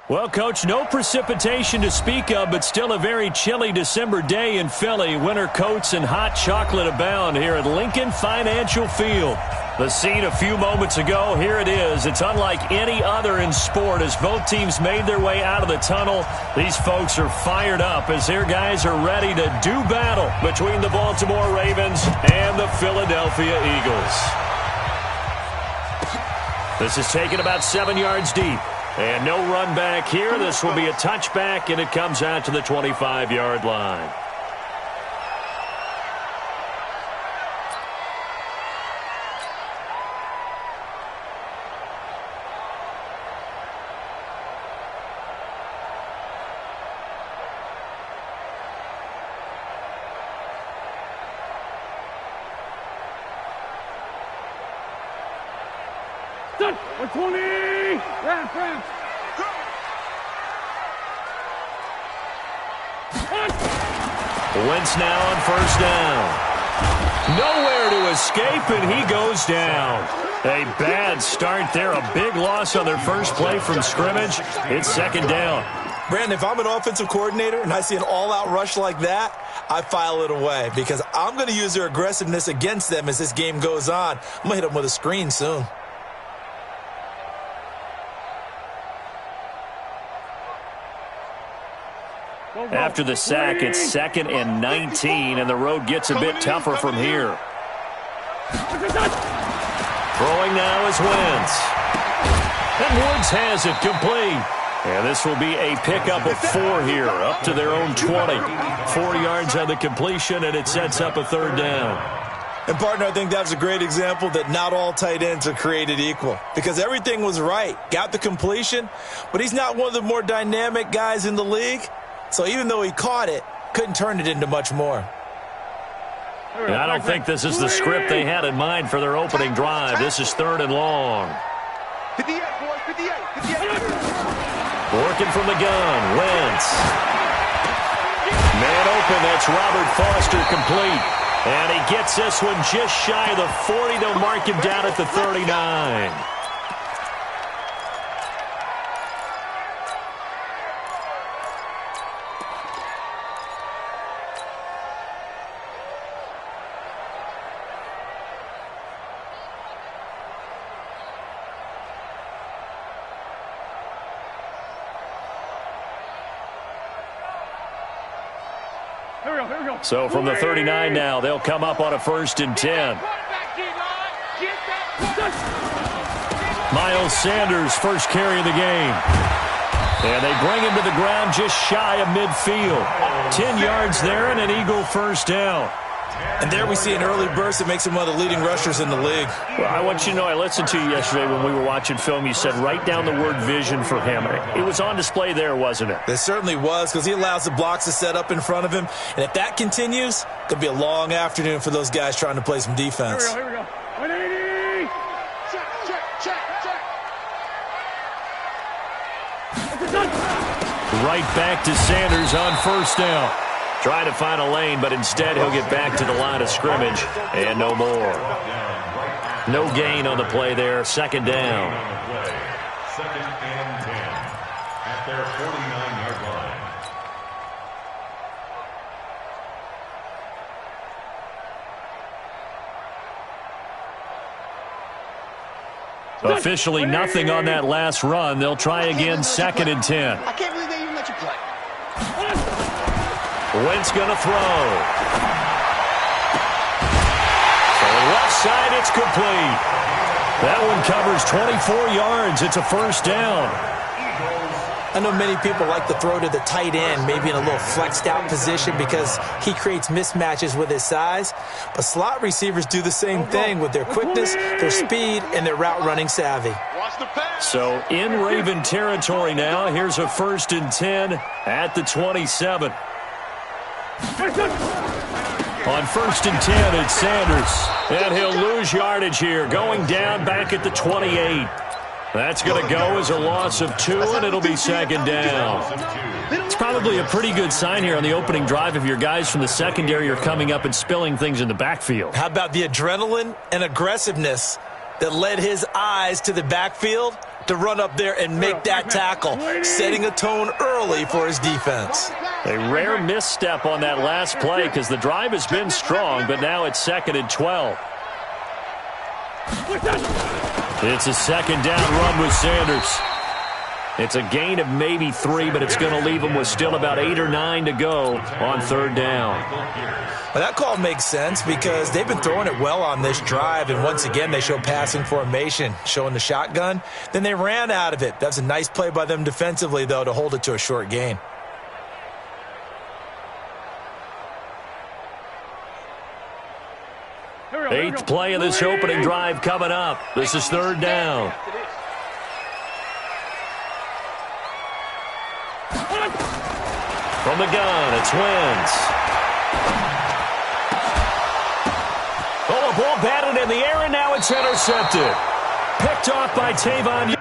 Well, Coach, no precipitation to speak of, but still a very chilly December day in Philly. Winter coats and hot chocolate abound here at Lincoln Financial Field. The scene a few moments ago, here it is. It's unlike any other in sport as both teams made their way out of the tunnel. These folks are fired up as their guys are ready to do battle between the Baltimore Ravens and the Philadelphia Eagles. This is taken about 7 yards deep. And no run back here. This will be a touchback, and it comes out to the 25-yard line. We're 20! Ramp! Wentz now on first down. Nowhere to escape, and he goes down. A bad start there. A big loss on their first play from scrimmage. It's second down. Brandon, if I'm an offensive coordinator and I see an all-out rush like that, I file it away because I'm going to use their aggressiveness against them as this game goes on. I'm going to hit them with a screen soon. After the sack, it's 2nd and 19, and the road gets a bit tougher from here. Throwing now is Wentz. And Woods has it complete. And this will be a pickup of 4 here, up to their own 20. 4 yards on the completion, and it sets up a third down. And, partner, I think that was a great example that not all tight ends are created equal because everything was right. Got the completion, but he's not one of the more dynamic guys in the league. So even though he caught it, couldn't turn it into much more. And I don't think this is the script they had in mind for their opening drive. This is 3rd and long. 58, boys, 58. Working from the gun, Wentz. Man open, that's Robert Foster complete. And he gets this one just shy of the 40. They'll mark him down at the 39. So from the 39 now, they'll come up on a 1st and 10. Miles Sanders, first carry of the game. And they bring him to the ground just shy of midfield. 10 yards there and an Eagle first down. And there we see an early burst that makes him one of the leading rushers in the league. Well, I want you to know, I listened to you yesterday when we were watching film. You said write down the word vision for him. It was on display there, wasn't it? It certainly was because he allows the blocks to set up in front of him. And if that continues, it could be a long afternoon for those guys trying to play some defense. Here we go. 180! Check. Right back to Sanders on first down. Trying to find a lane, but instead he'll get back to the line of scrimmage and no more. No gain on the play there. Second down. 2nd and 10 at their 49-yard line. Officially nothing on that last run. They'll try again, 2nd and 10. I can't believe they even let you play. Wentz going to throw. So left side, it's complete. That one covers 24 yards. It's a first down. I know many people like to throw to the tight end, maybe in a little flexed out position because he creates mismatches with his size. But slot receivers do the same thing with their quickness, their speed, and their route running savvy. So in Raven territory now, here's a 1st and 10 at the 27. On 1st and 10, it's Sanders. And he'll lose yardage here, going down back at the 28. That's going to go as a loss of 2, and it'll be 2nd down. It's probably a pretty good sign here on the opening drive if your guys from the secondary are coming up and spilling things in the backfield. How about the adrenaline and aggressiveness that led his eyes to the backfield? to run up there and make that tackle, setting a tone early for his defense. A rare misstep on that last play because the drive has been strong, but now it's 2nd and 12. It's a 2nd down run with Sanders. It's a gain of maybe 3, but it's going to leave them with still about 8 or 9 to go on 3rd down. Well, that call makes sense because they've been throwing it well on this drive, and once again they show passing formation, showing the shotgun. Then they ran out of it. That's a nice play by them defensively, though, to hold it to a short gain. Eighth play of this opening drive coming up. This is 3rd down. From the gun, it's Wentz. Oh, a ball batted in the air, and now it's intercepted. Picked off by Tavon.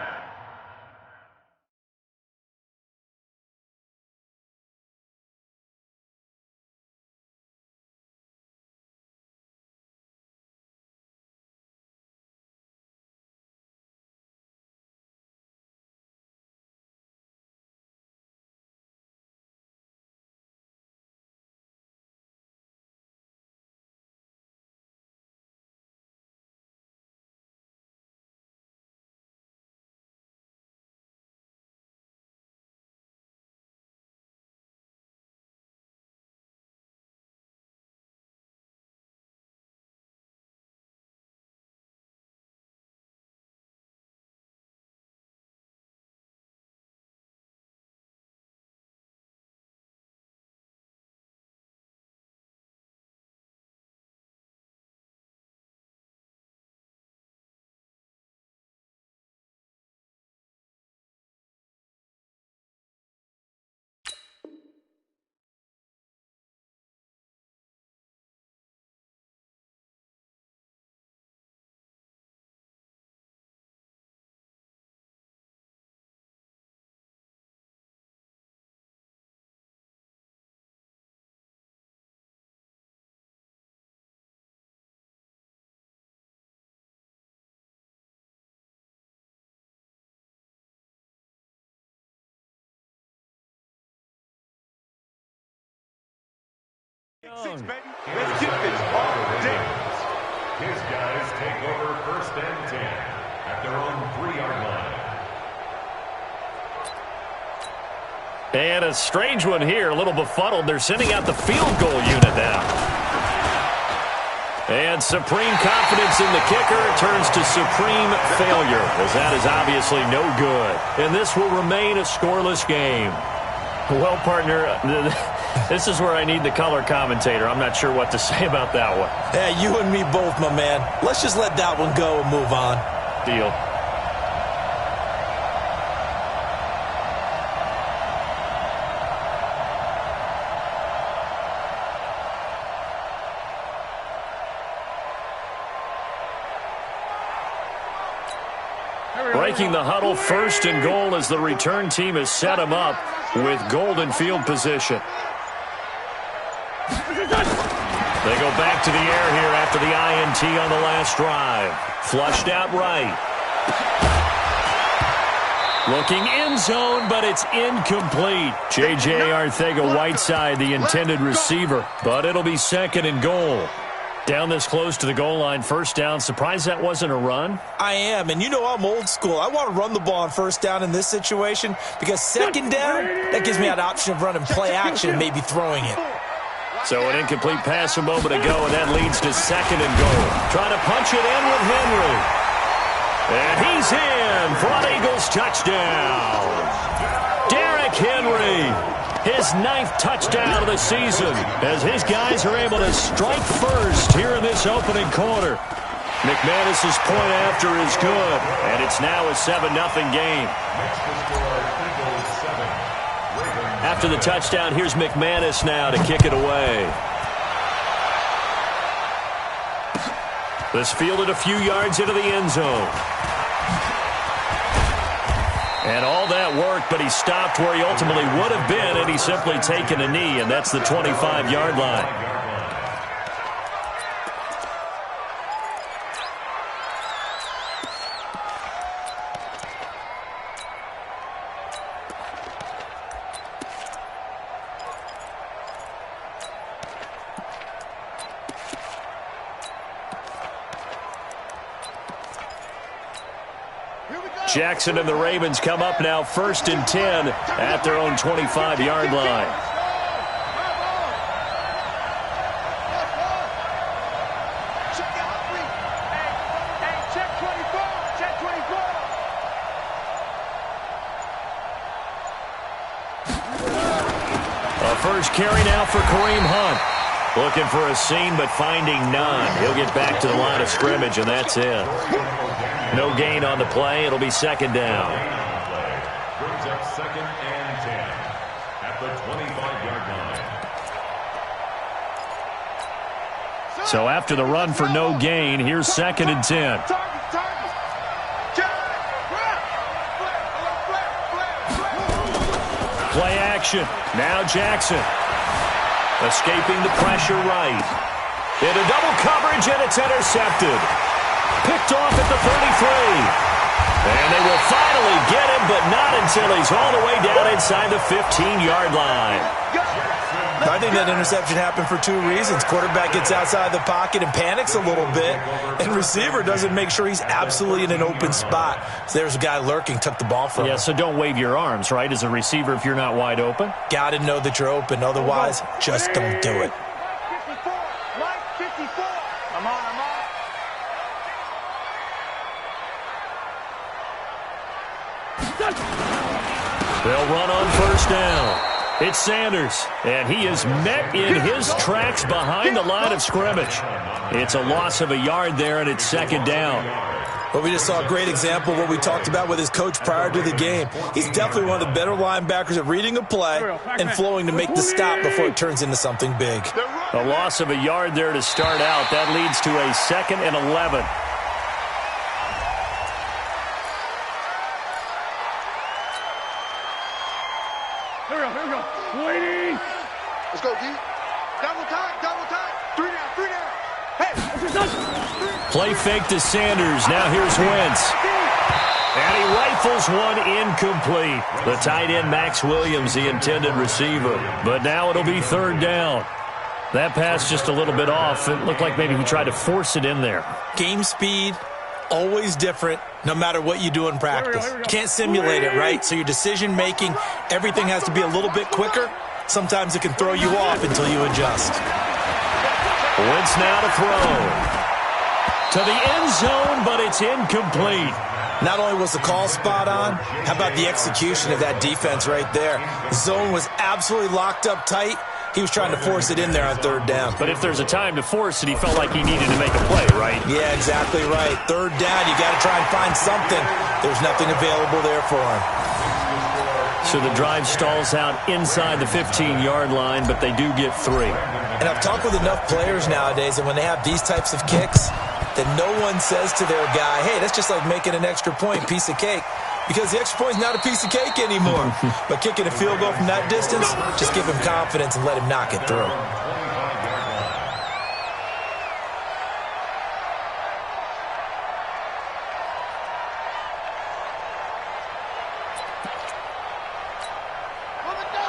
Let's get this ball down. His guys take over 1st and 10 at their own 3-yard line. And a strange one here, a little befuddled. They're sending out the field goal unit now. And supreme confidence in the kicker turns to supreme failure, as that is obviously no good. And this will remain a scoreless game. Well, partner, this is where I need the color commentator. I'm not sure what to say about that one. Yeah, you and me both, my man. Let's just let that one go and move on. Deal. Breaking the huddle, 1st and goal as the return team has set him up with golden field position. They go back to the air here after the INT on the last drive. Flushed out right. Looking end zone, but it's incomplete. J.J. Arcega-Whiteside, the intended receiver, but it'll be 2nd and goal. Down this close to the goal line, 1st down. Surprised that wasn't a run? I am, and you know I'm old school. I want to run the ball on 1st down in this situation because 2nd down, that gives me that option of running play action and maybe throwing it. So an incomplete pass a moment ago, and that leads to 2nd and goal. Trying to punch it in with Henry. And he's in for an Eagles touchdown. Derrick Henry. His 9th touchdown of the season as his guys are able to strike first here in this opening quarter. McManus's point after is good, and it's now a 7-0 game. After the touchdown, here's McManus now to kick it away. This fielded a few yards into the end zone. And all that worked, but he stopped where he ultimately would have been had he simply taken a knee, and that's the 25-yard line. Jackson and the Ravens come up now 1st and 10 at their own 25-yard line. A first carry now for Kareem Hunt. Looking for a seam, but finding none. He'll get back to the line of scrimmage, and that's it. No gain on the play. It'll be 2nd down. Brings up 2nd and 10 at the 25-yard line. So after the run for no gain, here's 2nd and 10. Play action. Now Jackson. Escaping the pressure right. Into double coverage, and it's intercepted. Picked off at the 33. And they will finally get him, but not until he's all the way down inside the 15-yard line. I think that interception happened for 2 reasons. Quarterback gets outside the pocket and panics a little bit, and receiver doesn't make sure he's absolutely in an open spot. So there's a guy lurking, took the ball from him. Yeah, so don't wave your arms, right, as a receiver if you're not wide open. Got to know that you're open. Otherwise, just don't do it. They'll run on 1st down. It's Sanders, and he is met in his tracks behind the line of scrimmage. It's a loss of a yard there, and it's 2nd down. Well, we just saw a great example of what we talked about with his coach prior to the game. He's definitely one of the better linebackers at reading a play and flowing to make the stop before it turns into something big. A loss of a yard there to start out. That leads to a 2nd and 11. Here we go. Waiting. Let's go, D. Double time. 3 down. Hey, play fake to Sanders. Now here's Wentz. And he rifles one incomplete. The tight end, Max Williams, the intended receiver. But now it'll be 3rd down. That pass just a little bit off. It looked like maybe he tried to force it in there. Game speed, always different, no matter what you do in practice. You can't simulate it, right? So your decision-making, everything has to be a little bit quicker. Sometimes it can throw you off until you adjust. Wentz now to throw. To the end zone, but it's incomplete. Not only was the call spot on, how about the execution of that defense right there? The zone was absolutely locked up tight. He was trying to force it in there on 3rd down. But if there's a time to force it, he felt like he needed to make a play, right? Yeah, exactly right. 3rd down, you got to try and find something. There's nothing available there for him. So the drive stalls out inside the 15-yard line, but they do get 3. And I've talked with enough players nowadays that when they have these types of kicks, that no one says to their guy, hey, that's just like making an extra point, piece of cake. Because the extra point is not a piece of cake anymore. But kicking a field goal from that distance, just give him confidence and let him knock it through.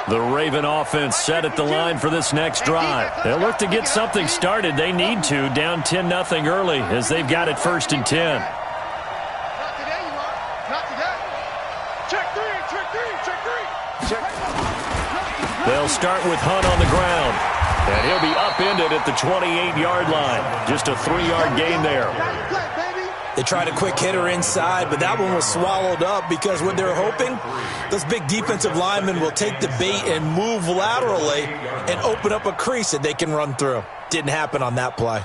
The Raven offense set at the line for this next drive. They'll look to get something started. They need to, down 10-0 early as they've got it 1st and 10. They'll start with Hunt on the ground. And he'll be upended at the 28-yard line. Just a 3-yard gain there. They tried a quick hitter inside, but that one was swallowed up because what they're hoping, those big defensive linemen will take the bait and move laterally and open up a crease that they can run through. Didn't happen on that play.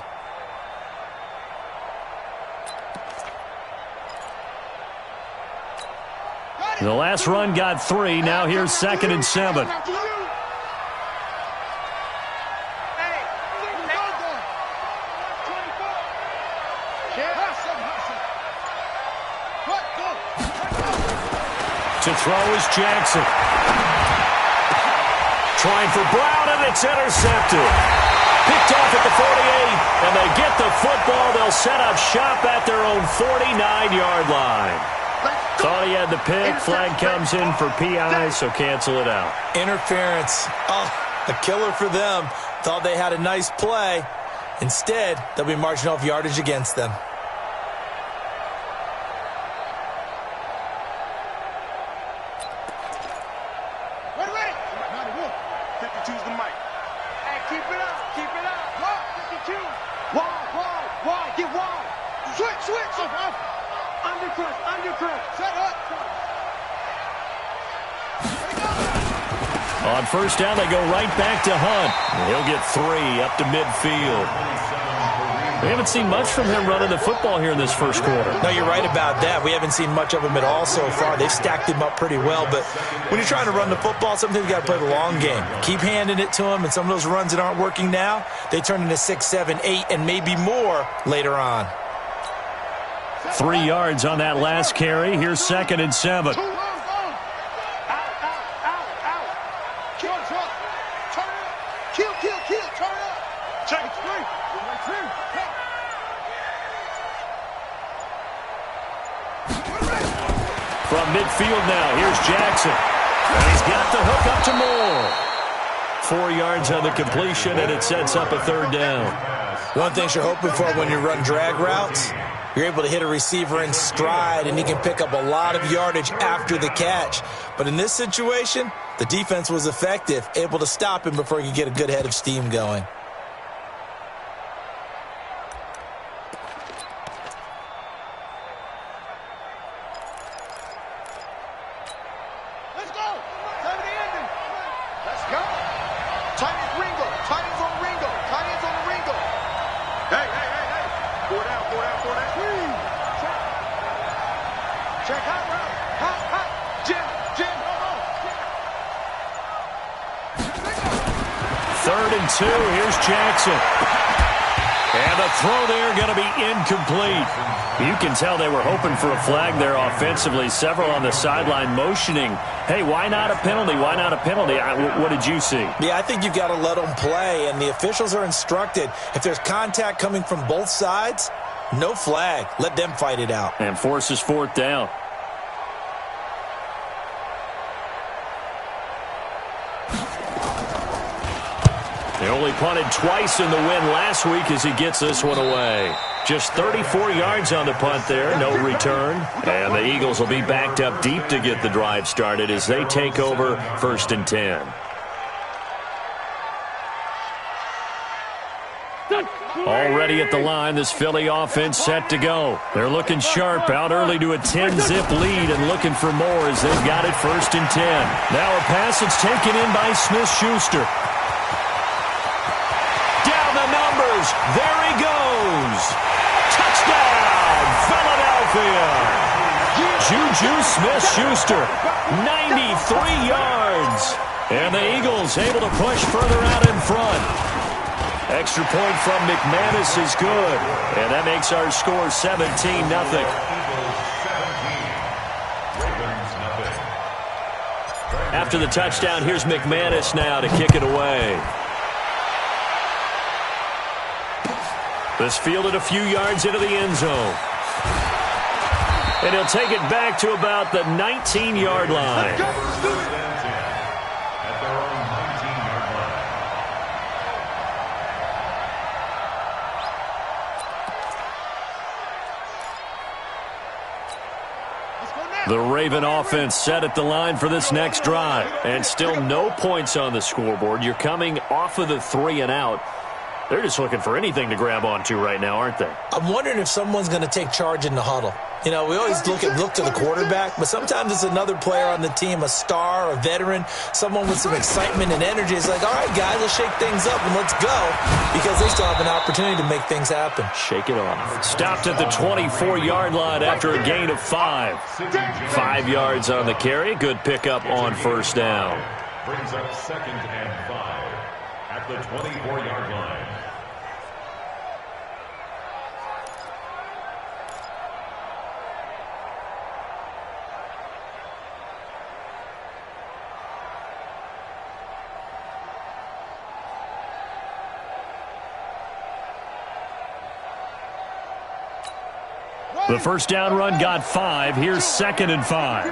The last run got 3. Now here's 2nd and 7. To throw is Jackson. Trying for Brown, and it's intercepted. Picked off at the 48, and they get the football. They'll set up shop at their own 49-yard line. Thought he had the pick. Flag comes in for PI, so cancel it out. Interference. Oh, a killer for them. Thought they had a nice play. Instead, they'll be marching off yardage against them. choose the mic. Hey, keep it up. Keep it up. Wide. 52. Wide. Get wide. Switch. Undercut. Set up. On first down, they go right back to Hunt. He'll get 3 up to midfield. We haven't seen much from him running the football here in this first quarter. No, you're right about that. We haven't seen much of him at all so far. They've stacked him up pretty well, but when you're trying to run the football, sometimes you got to play the long game. Keep handing it to him, and some of those runs that aren't working now, they turn into 6, 7, 8, and maybe more later on. 3 yards on that last carry. Here's 2nd and 7. From midfield now, here's Jackson. And he's got the hook up to Moore. 4 yards on the completion, and it sets up a 3rd down. One thing you're hoping for when you run drag routes, you're able to hit a receiver in stride, and he can pick up a lot of yardage after the catch. But in this situation, the defense was effective, able to stop him before he could get a good head of steam going. Here's Jackson. And the throw there going to be incomplete. You can tell they were hoping for a flag there offensively. Several on the sideline motioning, hey, why not a penalty? Why not a penalty? What did you see? Yeah, I think you've got to let them play, and the officials are instructed. If there's contact coming from both sides, no flag. Let them fight it out. And forces 4th down. They only punted twice in the win last week as he gets this one away. Just 34 yards on the punt there, no return. And the Eagles will be backed up deep to get the drive started as they take over 1st and 10. Already at the line, this Philly offense set to go. They're looking sharp, out early to a 10-zip lead and looking for more as they've got it 1st and 10. Now a pass that's taken in by Smith-Schuster. There he goes. Touchdown, Philadelphia. Juju Smith-Schuster, 93 yards. And the Eagles able to push further out in front. Extra point from McManus is good. And that makes our score 17-0. After the touchdown, here's McManus now to kick it away. This fielded a few yards into the end zone. And he'll take it back to about the 19-yard line. The Raven offense set at the line for this next drive. And still no points on the scoreboard. You're coming off of the 3 and out. They're just looking for anything to grab onto right now, aren't they? I'm wondering if someone's going to take charge in the huddle. You know, we always look to the quarterback, but sometimes it's another player on the team, a star, a veteran, someone with some excitement and energy. It's like, all right, guys, let's shake things up and let's go, because they still have an opportunity to make things happen. Shake it off. Stopped at the 24-yard line after a gain of 5. 5 yards on the carry. Good pickup on first down. Brings up 2nd and 5 at the 24-yard line. The first down run got 5. Here's 2nd and 5.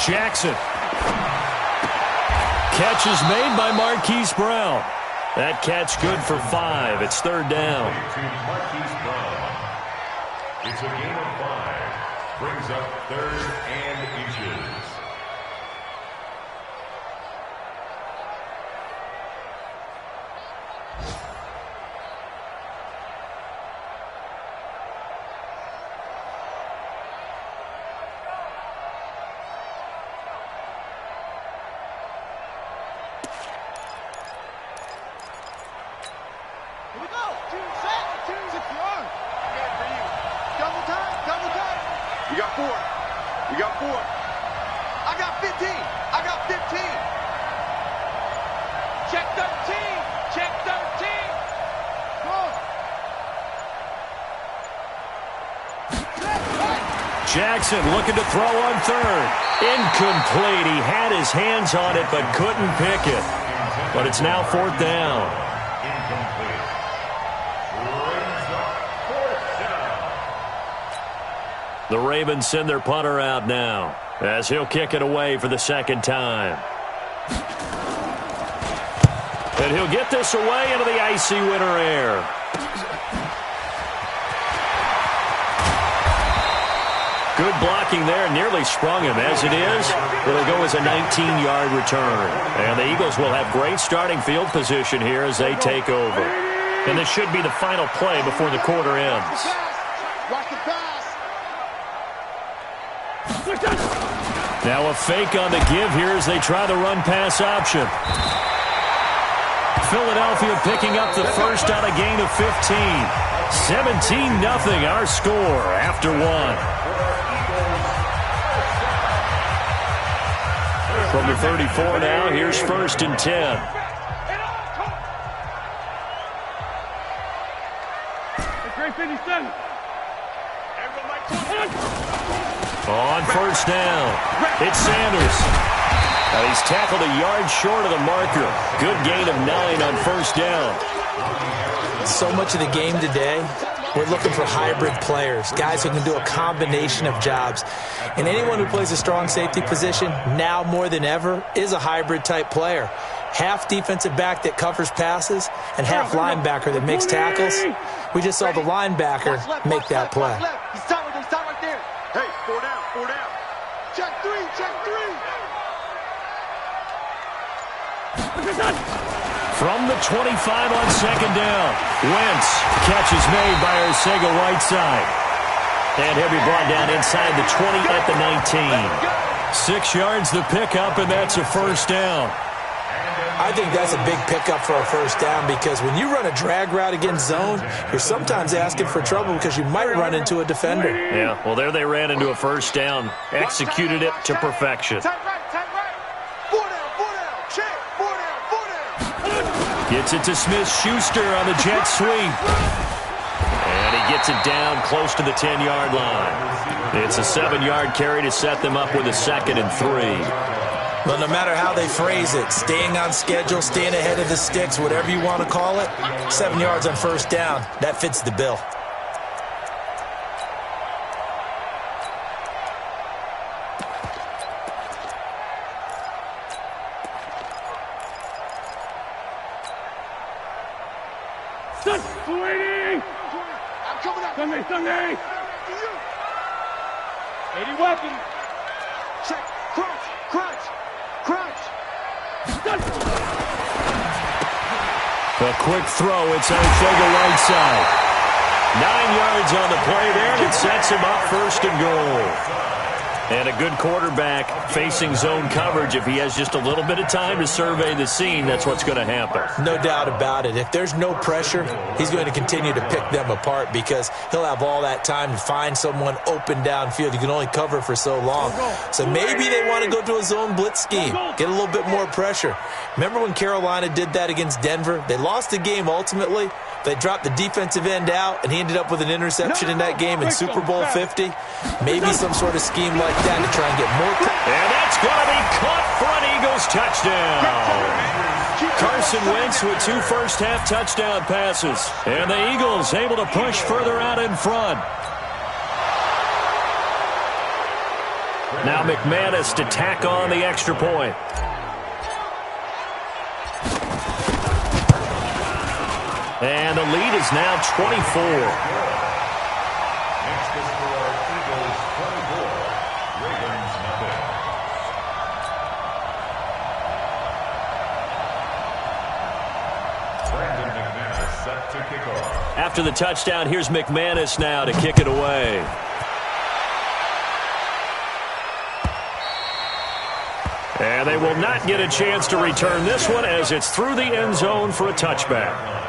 Jackson. Catch is made by Marquise Brown. That catch good for 5. It's 3rd down. It's a gain of 5. Brings up 3rd and inches. You got 4. You got 4. I got 15. I got 15. Check 13. Check 13. Jackson looking to throw on 3rd. Incomplete. He had his hands on it but couldn't pick it. But it's now 4th down. Incomplete. Brings up 4th down. The Ravens send their punter out now as he'll kick it away for the 2nd time. And he'll get this away into the icy winter air. Good blocking there, nearly sprung him. As it is, it'll go as a 19-yard return. And the Eagles will have great starting field position here as they take over. And this should be the final play before the quarter ends. Watch the pass. Now a fake on the give here as they try the run-pass option. Philadelphia picking up the first on a gain of 15. 17-0 our score after 1. From the 34 now, here's 1st and 10. On 1st down, it's Sanders. Now he's tackled a yard short of the marker. Good gain of 9 on 1st down. So much of the game today, we're looking for hybrid players, guys who can do a combination of jobs. And anyone who plays a strong safety position, now more than ever, is a hybrid type player. Half defensive back that covers passes and half linebacker that makes tackles. We just saw the linebacker make that play. He's stop right there. Hey, 4 down, 4 down. Check 3, check 3. From the 25 on 2nd down, Wentz. Catch is made by Arcega-Whiteside. And he'll be brought down inside the 20 at the 19. 6 yards the pickup, and that's a 1st down. I think that's a big pickup for a 1st down because when you run a drag route against zone, you're sometimes asking for trouble because you might run into a defender. Yeah, well, there they ran into a 1st down. Executed it to perfection. Tight right, tight right. 4 down, 4 down. Check, 4 down, 4 down. Gets it to Smith-Schuster on the jet sweep. And he gets it down close to the 10-yard line. It's a 7-yard carry to set them up with a 2nd and 3. Well, no matter how they phrase it, staying on schedule, staying ahead of the sticks, whatever you want to call it, 7 yards on 1st down, that fits the bill. I'm coming up. Sunday. 80 weapons. Check, crunch. A quick throw. It's Arcega-Whiteside. 9 yards on the play there, and it sets him up 1st and goal. And a good quarterback facing zone coverage. If he has just a little bit of time to survey the scene, that's what's going to happen. No doubt about it. If there's no pressure, he's going to continue to pick them apart because he'll have all that time to find someone open downfield. You can only cover for so long. So maybe they want to go to a zone blitz scheme, get a little bit more pressure. Remember when Carolina did that against Denver? They lost the game ultimately. They dropped the defensive end out, and he ended up with an interception in that game in Super Bowl 50. Maybe some sort of scheme like that to try and get more. And that's going to be caught for an Eagles touchdown. Carson Wentz with 2 first-half touchdown passes. And the Eagles able to push further out in front. Now McManus to tack on the extra point. And the lead is now 24. Next is for Eagles 24. after the touchdown. Here's McManus now to kick it away. And they will not get a chance to return this one as it's through the end zone for a touchback.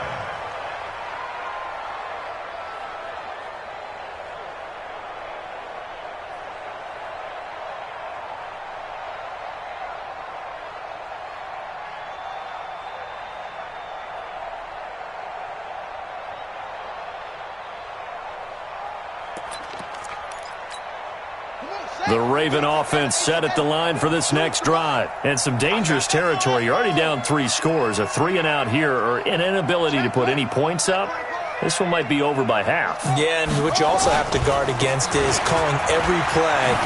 The Raven offense set at the line for this next drive. And some dangerous territory. You're already down 3 scores. A 3-and-out here or an inability to put any points up. This one might be over by half. Yeah, and what you also have to guard against is calling every play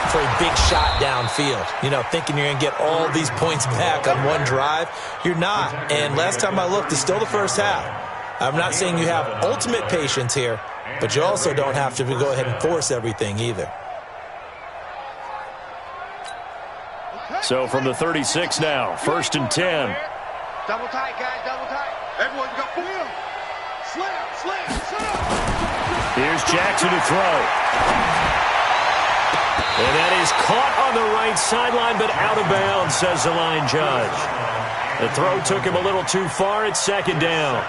for a big shot downfield. You know, thinking you're going to get all these points back on one drive. You're not. And last time I looked, it's still the first half. I'm not saying you have ultimate patience here, but you also don't have to go ahead and force everything either. So from the 36 now, 1st and 10. Double tight, guys, double tight. Everyone go. Slam. Here's Jackson to throw. And that is caught on the right sideline, but out of bounds, says the line judge. The throw took him a little too far. It's 2nd down.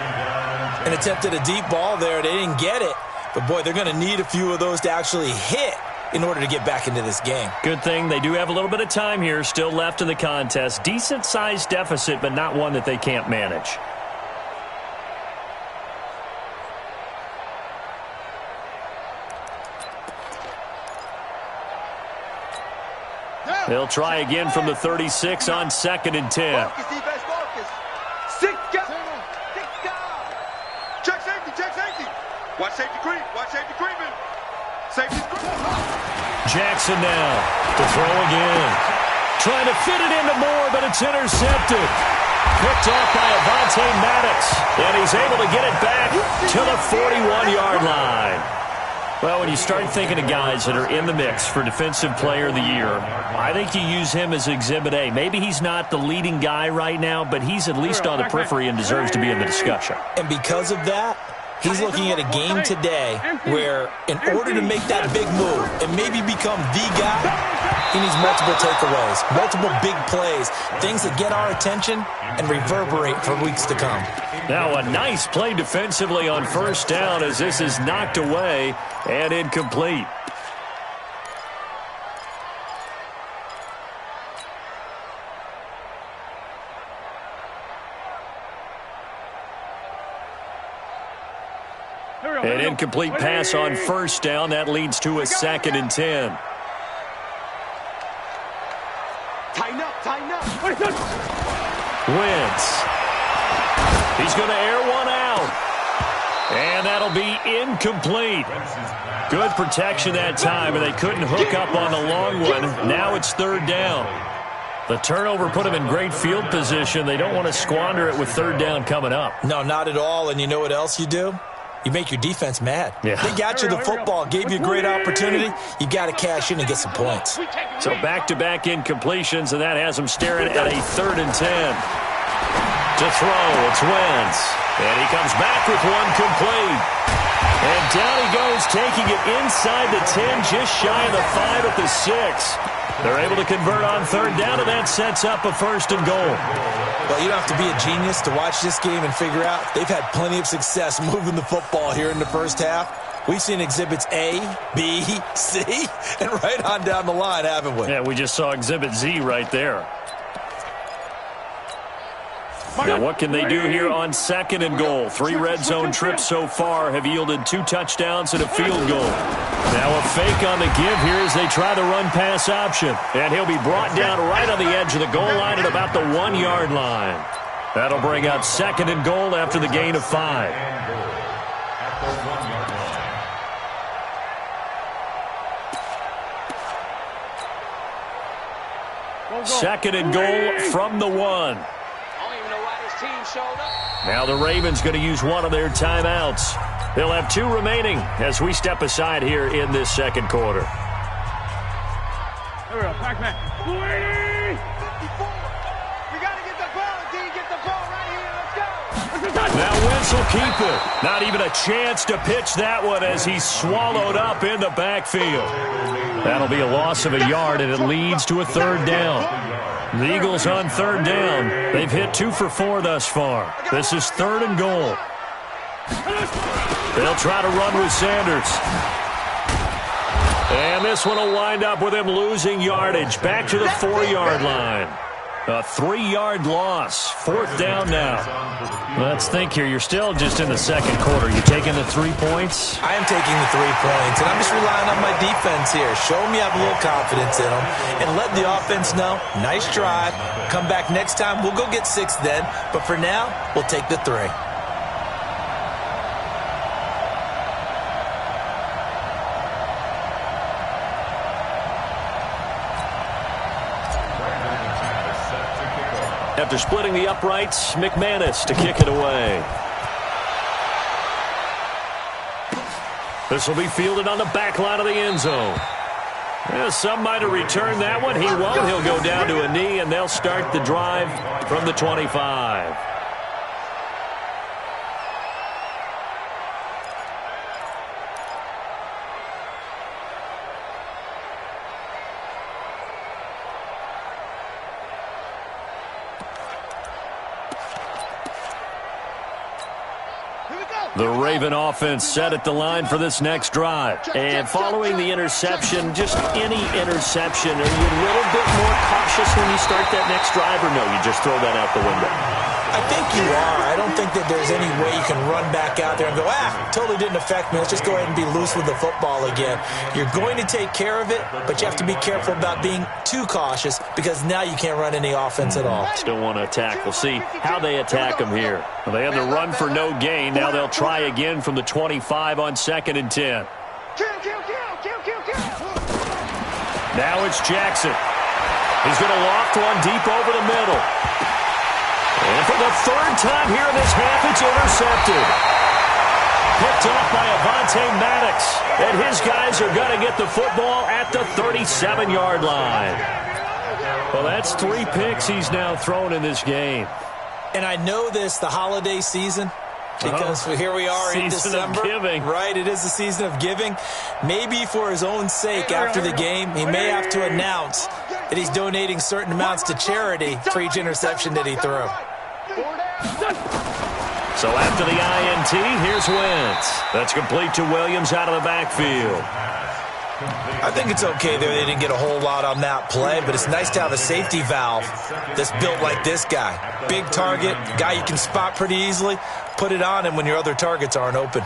And attempted a deep ball there. They didn't get it. But, boy, they're going to need a few of those to actually hit in order to get back into this game. Good thing they do have a little bit of time here still left in the contest. Decent-sized deficit, but not one that they can't manage. They'll try again from the 36 on 2nd and 10. Focus, defense, focus. 6 down. Check safety. Watch safety creeping. Safety's creeping. Jackson now to throw again. Trying to fit it into Moore, but it's intercepted. Picked off by Avonte Maddox. And he's able to get it back to the 41-yard line. Well, when you start thinking of guys that are in the mix for Defensive Player of the Year, I think you use him as Exhibit A. Maybe he's not the leading guy right now, but he's at least on the periphery and deserves to be in the discussion. And because of that, he's looking at a game today where in order to make that big move and maybe become the guy, he needs multiple takeaways, multiple big plays, things that get our attention and reverberate for weeks to come. Now a nice play defensively on 1st down as this is knocked away and incomplete. An incomplete pass on 1st down. That leads to a 2nd and 10. Tighten up. Wentz. He's going to air one out. And that'll be incomplete. Good protection that time, and they couldn't hook up on the long one. Now it's 3rd down. The turnover put them in great field position. They don't want to squander it with 3rd down coming up. No, not at all. And you know what else you do? You make your defense mad. Yeah. They got you the football, gave you a great opportunity. You got to cash in and get some points. So back-to-back incompletions, and that has them staring at a 3rd and 10. To throw, it's Wentz. And he comes back with one complete. And down he goes, taking it inside the 10, just shy of the 5 at the 6. They're able to convert on 3rd down, and that sets up a 1st and goal. Well, you don't have to be a genius to watch this game and figure out they've had plenty of success moving the football here in the 1st half. We've seen exhibits A, B, C, and right on down the line, haven't we? Yeah, we just saw exhibit Z right there. Now, what can they do here on 2nd and goal? 3 red zone trips so far have yielded 2 touchdowns and a field goal. Now a fake on the give here as they try the run-pass option. And he'll be brought down right on the edge of the goal line at about the 1-yard line. That'll bring out 2nd and goal after the gain of 5. 2nd and goal from the 1. Now the Ravens going to use one of their timeouts. They'll have 2 remaining as we step aside here in this 2nd quarter. Here we go, Pac-Man. We got to get the ball, D. Get the ball right here. Let's go. Now Wentz will keep it. Not even a chance to pitch that one as he's swallowed up in the backfield. That'll be a loss of a yard, and it leads to a third down. The Eagles on third down. They've hit 2 for 4 thus far. This is 3rd and goal. They'll try to run with Sanders. And this one will wind up with him losing yardage. Back to the 4-yard line. A 3-yard loss. 4th down now. Let's think here. You're still just in the second quarter. You taking the 3 points? I am taking the 3 points, and I'm just relying on my defense here. Show me I have a little confidence in them, and let the offense know, nice drive. Come back next time. We'll go get 6 then, but for now, we'll take the 3. After splitting the uprights, McManus to kick it away. This will be fielded on the back line of the end zone. Yeah, some might have returned that one. He won't. He'll go down to a knee, and they'll start the drive from the 25. The Raven offense set at the line for this next drive. And following the interception, just any interception, are you a little bit more cautious when you start that next drive, or no, you just throw that out the window? I think you are. I don't think that there's any way you can run back out there and go, totally didn't affect me. Let's just go ahead and be loose with the football again. You're going to take care of it, but you have to be careful about being too cautious because now you can't run any offense at all. Still want to attack. We'll see how they attack them here. Well, they had the run for no gain. Now they'll try again from the 25 on 2nd and 10. Now it's Jackson. He's going to loft one deep over the middle. And for the 3rd time here in this half, it's intercepted. Picked off by Avonte Maddox. And his guys are going to get the football at the 37-yard line. Well, that's 3 picks he's now thrown in this game. And I know this, the holiday season, because here we are in December. Season of giving. Right, it is the season of giving. Maybe for his own sake after the game, he may have to announce that he's donating certain amounts to charity for each interception that he threw. So after the INT, here's Wentz. That's complete to Williams out of the backfield. I think it's okay there. They didn't get a whole lot on that play, but it's nice to have a safety valve that's built like this guy. Big target, guy you can spot pretty easily. Put it on him when your other targets aren't open.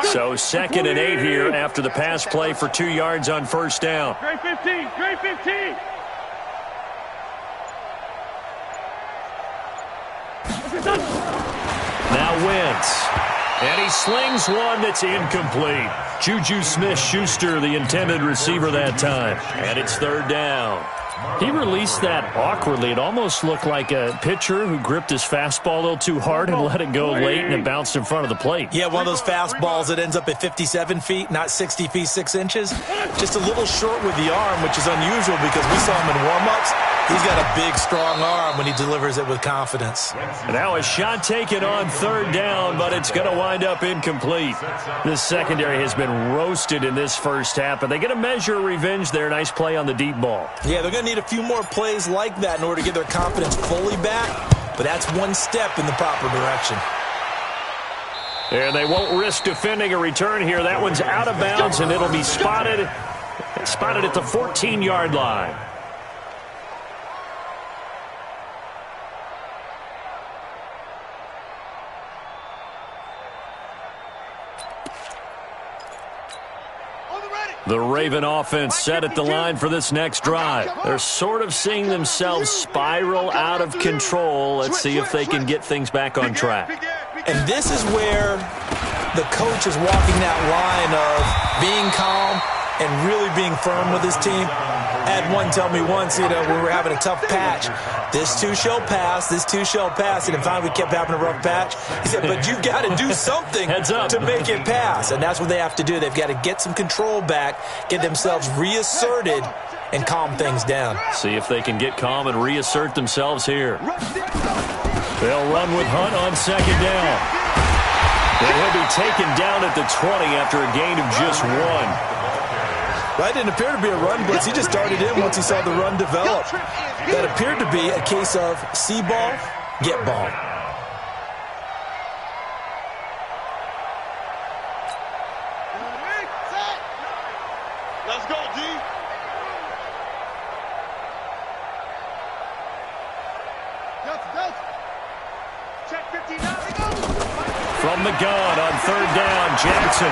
So 2nd and 8 here after the pass play for 2 yards on 1st down. Grade 15, grade 15. Now Wentz. And he slings one that's incomplete. Juju Smith-Schuster, the intended receiver that time. And it's 3rd down. He released that awkwardly. It almost looked like a pitcher who gripped his fastball a little too hard and let it go late, and it bounced in front of the plate. Yeah, one of those fastballs that ends up at 57 feet, not 60 feet, 6 inches. Just a little short with the arm, which is unusual because we saw him in warm-ups. He's got a big, strong arm when he delivers it with confidence. And now a shot taken on 3rd down, but it's going to wind up incomplete. This secondary has been roasted in this first half, but they get a measure of revenge there. Nice play on the deep ball. Yeah, they're going to need a few more plays like that in order to get their confidence fully back, but that's one step in the proper direction. And they won't risk defending a return here. That one's out of bounds, and it'll be spotted at the 14-yard line. The Raven offense set at the line for this next drive. They're sort of seeing themselves spiral out of control. Let's see if they can get things back on track. And this is where the coach is walking that line of being calm and really being firm with his team. I had one tell me once, we were having a tough patch. This too shall pass, this too shall pass. And finally we kept having a rough patch. He said, but you got to do something to make it pass. And that's what they have to do. They've got to get some control back, get themselves reasserted, and calm things down. See if they can get calm and reassert themselves here. They'll run with Hunt on second down. And he'll be taken down at the 20 after a gain of just 1. That didn't appear to be a run blitz. He just darted in once he saw the run develop. That appeared to be a case of see ball, get ball. Let's go, D. Check 15 now. From the gun on third down, Jackson.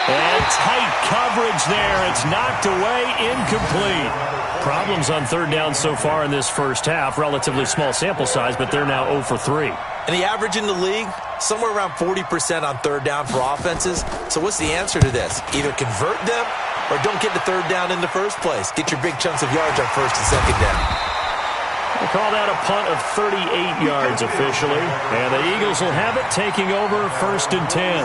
And tight coverage there. It's knocked away, incomplete. Problems on third down so far in this first half. Relatively small sample size, but they're now 0 for 3. And the average in the league, somewhere around 40% on third down for offenses. So what's the answer to this? Either convert them or don't get the third down in the first place. Get your big chunks of yards on first and second down. We'll call that a punt of 38 yards officially. And the Eagles will have it, taking over first and 10.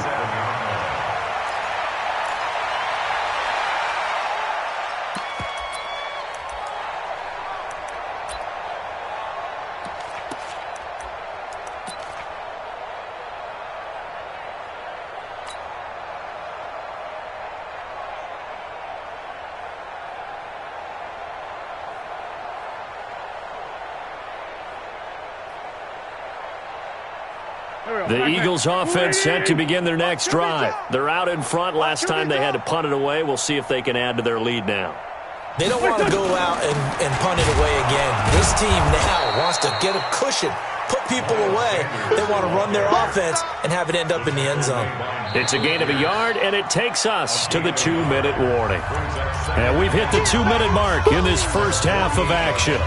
The Eagles offense set to begin their next drive. They're out in front. Last time they had to punt it away. We'll see if they can add to their lead now. They don't want to go out and punt it away again. This team now wants to get a cushion, put people away. They want to run their offense and have it end up in the end zone. It's a gain of a yard, and it takes us to the 2-minute warning. And we've hit the 2-minute mark in this first half of action.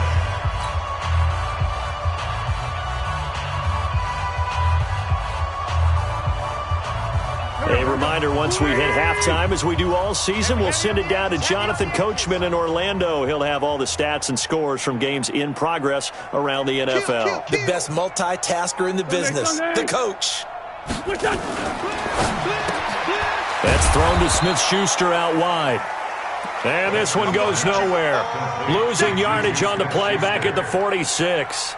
A reminder, once we hit halftime, as we do all season, we'll send it down to Jonathan Coachman in Orlando. He'll have all the stats and scores from games in progress around the NFL. The best multitasker in the business, the coach. That's thrown to Smith-Schuster out wide. And this one goes nowhere. Losing yardage on the play back at the 46.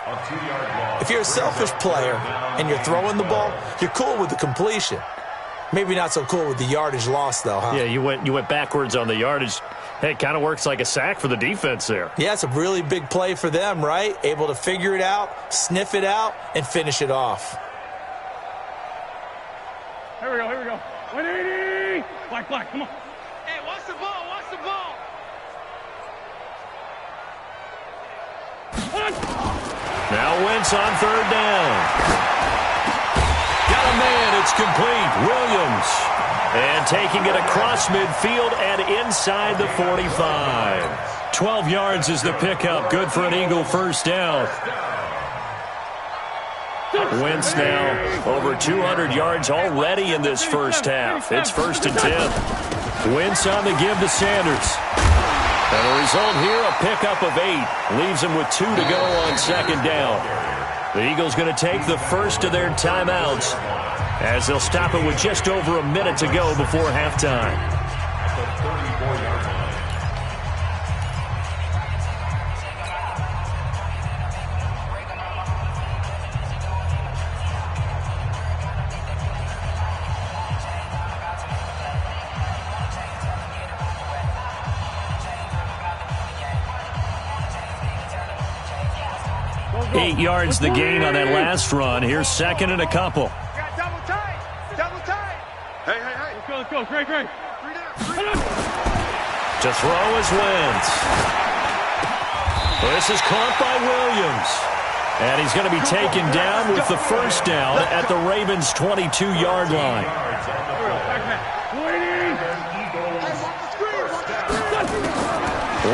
If you're a selfish player and you're throwing the ball, you're cool with the completion. Maybe not so cool with the yardage loss, though, huh? Yeah, you went backwards on the yardage. Hey, it kind of works like a sack for the defense there. Yeah, it's a really big play for them, right? Able to figure it out, sniff it out, and finish it off. Here we go. 180! Black, come on. Hey, watch the ball, Now Wentz on third down. Got a man, it's complete. Williams. And taking it across midfield and inside the 45. 12 yards is the pickup. Good for an Eagle first down. Wentz now over 200 yards already in this first half. It's first and 10. Wentz on the give to Sanders. And the result here, a pickup of 8. Leaves him with 2 to go on second down. The Eagles going to take the first of their timeouts as they'll stop it with just over a minute to go before halftime. 34-yard line. 8 yards the gain on that last run. Here's second and a couple. Double tight. Hey. Let's go. Great. To throw is Wentz. This is caught by Williams. And he's going to be taken down with the first down at the Ravens' 22-yard line.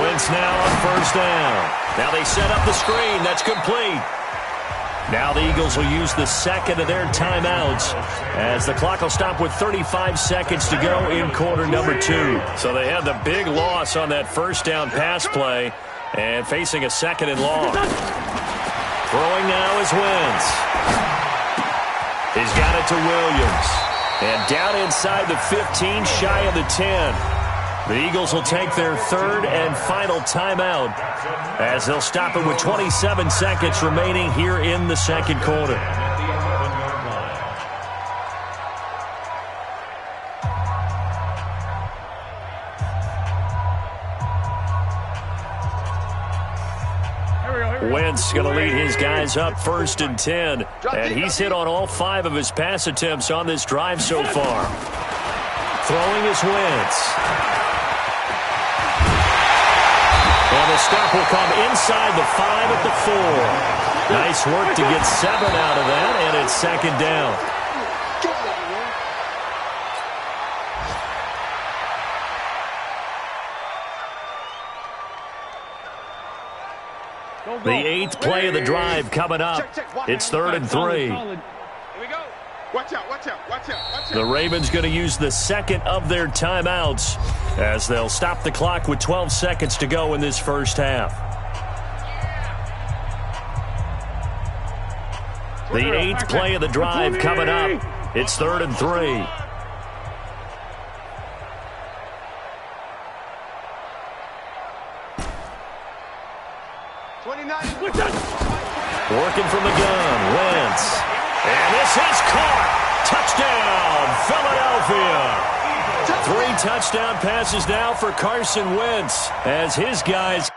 Wentz now on first down. Now they set up the screen. That's complete. Now the Eagles will use the second of their timeouts as the clock will stop with 35 seconds to go in quarter number 2. So they had the big loss on that first down pass play and facing a second and long. Throwing now is Wentz. He's got it to Williams. And down inside the 15, shy of the 10. The Eagles will take their third and final timeout as they'll stop it with 27 seconds remaining here in the second quarter. Wentz going to lead his guys up 1st and 10. And he's hit on all 5 of his pass attempts on this drive so far. Throwing is Wentz. And the stop will come inside the 5 at the 4. Nice work to get 7 out of that, and it's second down. The 8th play of the drive coming up. It's 3rd and 3. Here we go. Watch out, watch out, watch out, watch out. The Ravens going to use the second of their timeouts as they'll stop the clock with 12 seconds to go in this first half. The 8th play of the drive coming up. It's 3rd and 3. Working from the gun, Wentz. And this is caught. Touchdown, Philadelphia. 3 touchdown passes now for Carson Wentz as his guys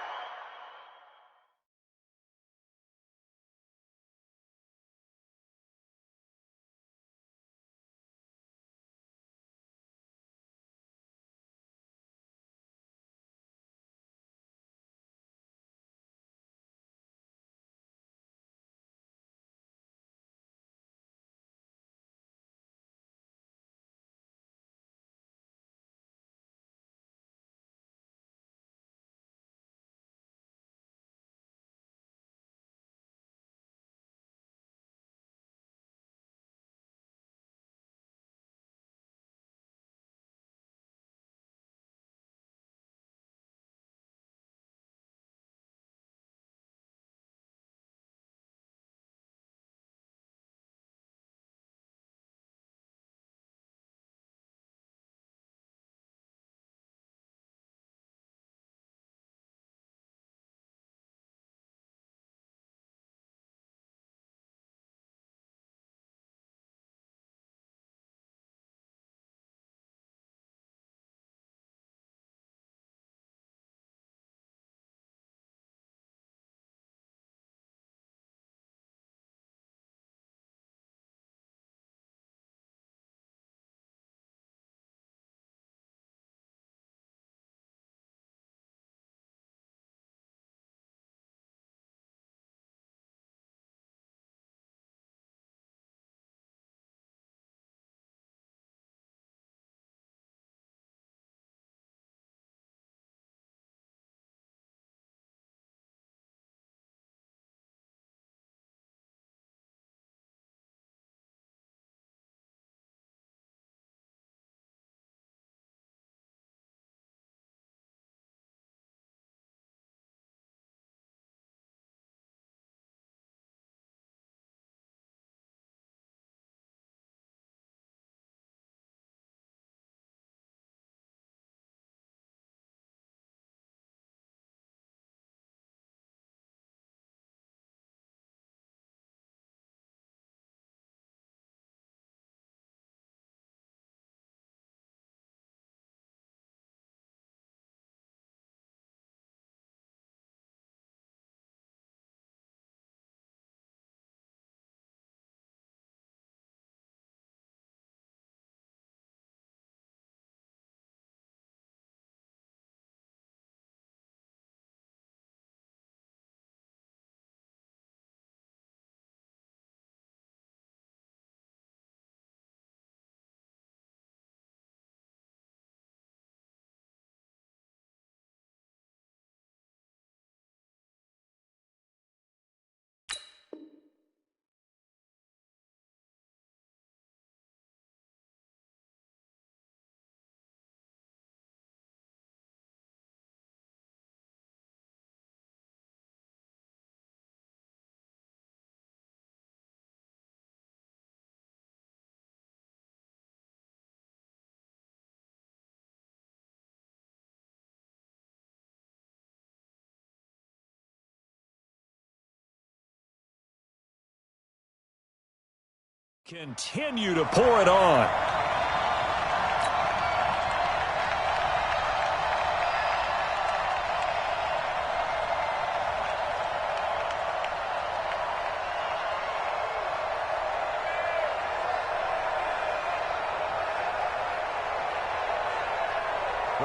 Continue to pour it on.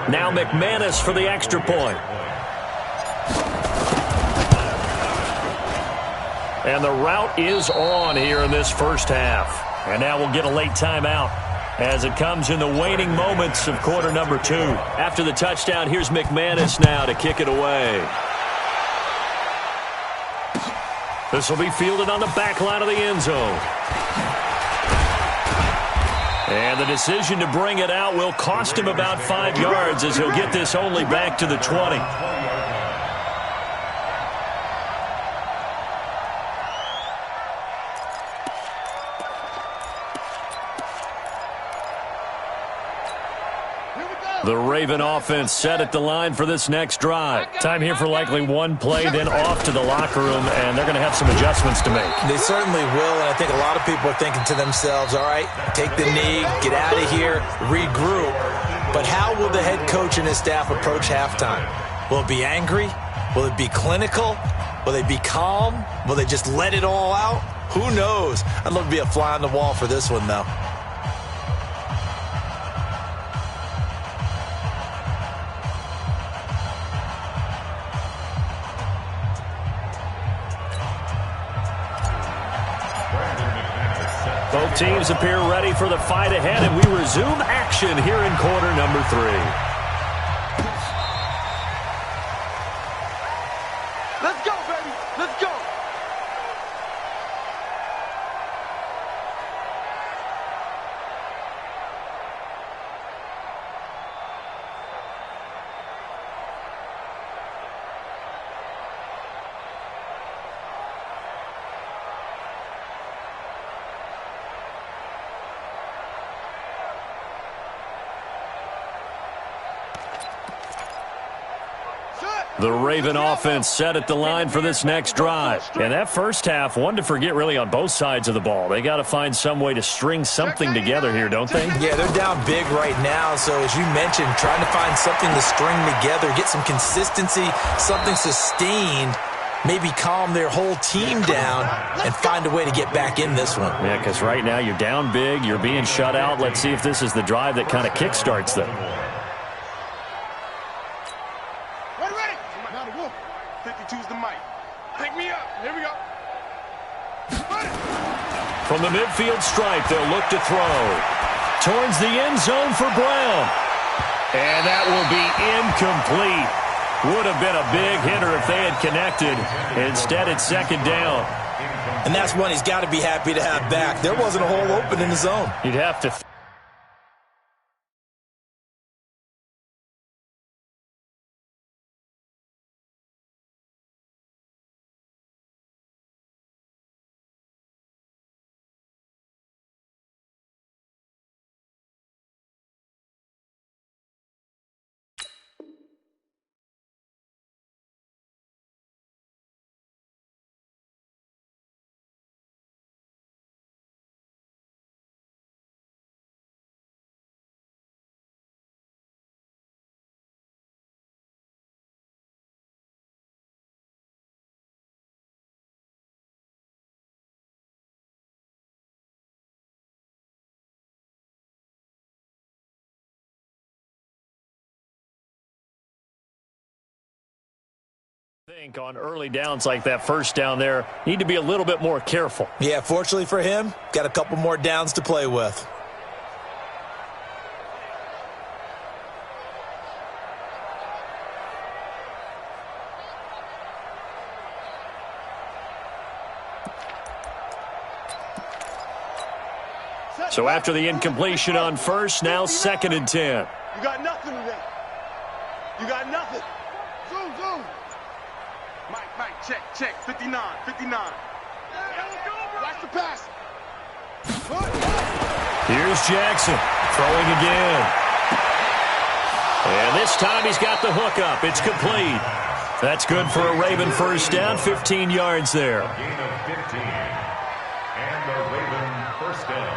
Now McManus for the extra point. And the route is on here in this first half. And now we'll get a late timeout as it comes in the waning moments of quarter number 2. After the touchdown, here's McManus now to kick it away. This will be fielded on the back line of the end zone. And the decision to bring it out will cost him about 5 yards as he'll get this only back to the 20. The Raven offense set at the line for this next drive. Time here for likely one play, then off to the locker room, and they're going to have some adjustments to make. They certainly will, and I think a lot of people are thinking to themselves, all right, take the knee, get out of here, regroup. But how will the head coach and his staff approach halftime? Will it be angry? Will it be clinical? Will they be calm? Will they just let it all out? Who knows? I'd love to be a fly on the wall for this one, though. Both teams appear ready for the fight ahead, and we resume action here in quarter number 3. Let's go, baby. Let's go. The Raven offense set at the line for this next drive. And that first half, one to forget really on both sides of the ball. They got to find some way to string something together here, don't they? Yeah, they're down big right now. So as you mentioned, trying to find something to string together, get some consistency, something sustained, maybe calm their whole team down and find a way to get back in this one. Yeah, because right now you're down big, you're being shut out. Let's see if this is the drive that kind of kickstarts them. 52's the mic. Pick me up. Here we go. From the midfield stripe, they'll look to throw. Towards the end zone for Brown. And that will be incomplete. Would have been a big hitter if they had connected. Instead, it's second down. And that's one he's got to be happy to have back. There wasn't a hole open in the zone. You'd have to... think on early downs like that first down there, need to be a little bit more careful. Yeah, fortunately for him, got a couple more downs to play with. So after the incompletion on first, now 2nd and 10. You got nothing today. You got nothing. Zoom, zoom. Mike, check. 59. Watch the pass. Here's Jackson throwing again. And this time he's got the hook up. It's complete. That's good for a Raven first down, 15 yards there. Gain of 15. And the Raven first down.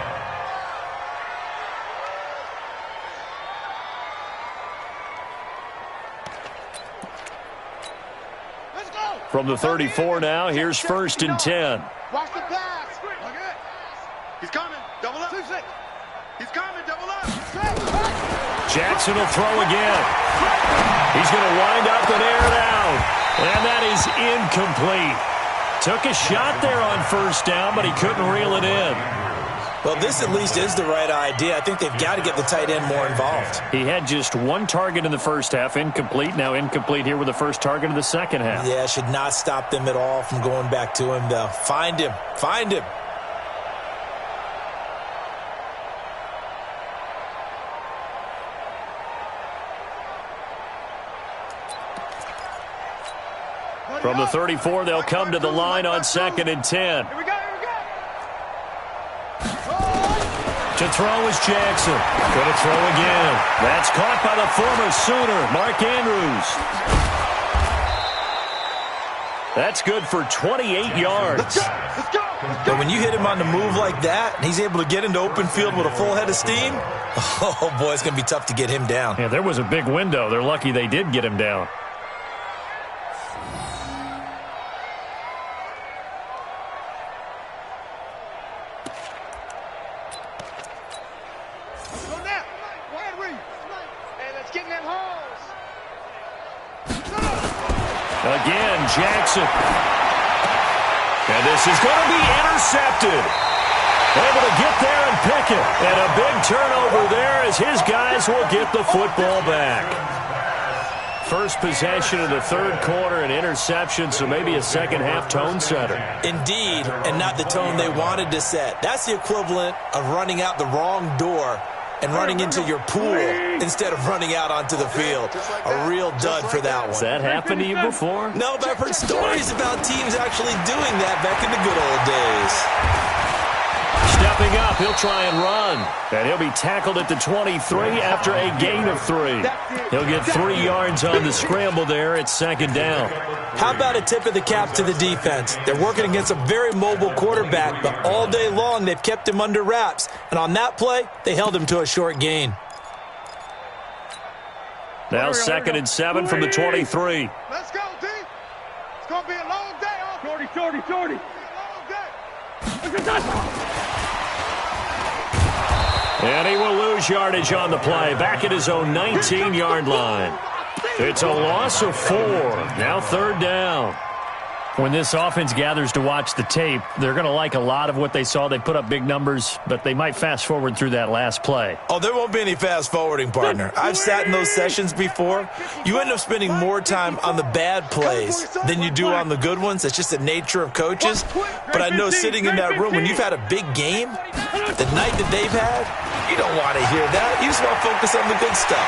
From the 34 now, here's 1st and 10. Watch the pass. He's coming. Double up. He's coming. Double up. Jackson will throw again. He's going to wind up and air it out. And that is incomplete. Took a shot there on 1st down, but he couldn't reel it in. Well, this at least is the right idea. I think they've got to get the tight end more involved. He had just 1 target in the first half, incomplete. Now incomplete here with the first target of the second half. Yeah, should not stop them at all from going back to him, though. Find him. Find him. From the 34, they'll come to the line on 2nd and 10. Here we go. To throw is Jackson. Going to throw again. That's caught by the former Sooner, Mark Andrews. That's good for 28 yards. Let's go. But when you hit him on the move like that, and he's able to get into open field with a full head of steam, oh, boy, it's going to be tough to get him down. Yeah, there was a big window. They're lucky they did get him down. Again, Jackson. And this is going to be intercepted. Able to get there and pick it. And a big turnover there as his guys will get the football back. First possession of the 3rd quarter, an interception, so maybe a second-half tone setter. Indeed, and not the tone they wanted to set. That's the equivalent of running out the wrong door and running into your pool instead of running out onto the field. A real dud for that one. Has that happened to you before? No, but I've heard stories about teams actually doing that back in the good old days. Stepping up, he'll try and run. And he'll be tackled at the 23 after a gain of 3. He'll get 3 yards on the scramble there at 2nd down. How about a tip of the cap to the defense? They're working against a very mobile quarterback, but all day long they've kept him under wraps. And on that play, they held him to a short gain. Now 2nd and 7 from the 23. Let's go, D. It's going to be a long day. Shorty. And he will lose yardage on the play, back at his own 19-yard line. It's a loss of 4. Now 3rd down. When this offense gathers to watch the tape, they're going to like a lot of what they saw. They put up big numbers, but they might fast forward through that last play. Oh, there won't be any fast forwarding, partner. I've sat in those sessions before. You end up spending more time on the bad plays than you do on the good ones. That's just the nature of coaches. But I know sitting in that room, when you've had a big game, the night that they've had, you don't want to hear that. You just want to focus on the good stuff.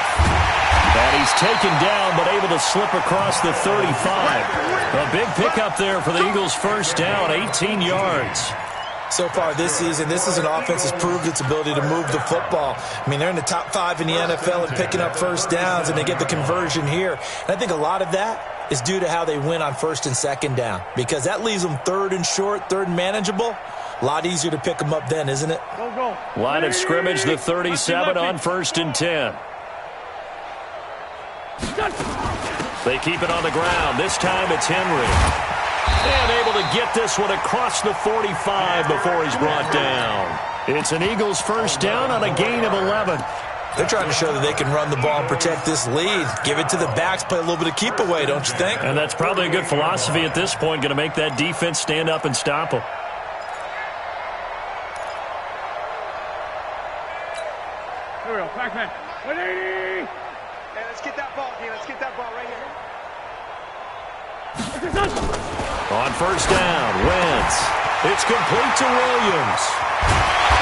And he's taken down, but able to slip across the 35. A big pickup there for the Eagles' 1st down, 18 yards. So far this season, this is an offense that's proved its ability to move the football. I mean, they're in the top 5 in the NFL and picking up 1st downs, and they get the conversion here. And I think a lot of that is due to how they win on 1st and 2nd down, because that leaves them 3rd and short, 3rd and manageable. A lot easier to pick them up then, isn't it? Line of scrimmage, the 37 on 1st and 10. They keep it on the ground. This time it's Henry. And able to get this one across the 45 before he's brought down. It's an Eagles 1st down on a gain of 11. They're trying to show that they can run the ball and protect this lead. Give it to the backs, play a little bit of keep away, don't you think? And that's probably a good philosophy at this point, going to make that defense stand up and stop them. Here we go, Pac-Man. 180. Hey, let's get that ball, D. Let's get that ball right here. On 1st down, Wentz. It's complete to Williams.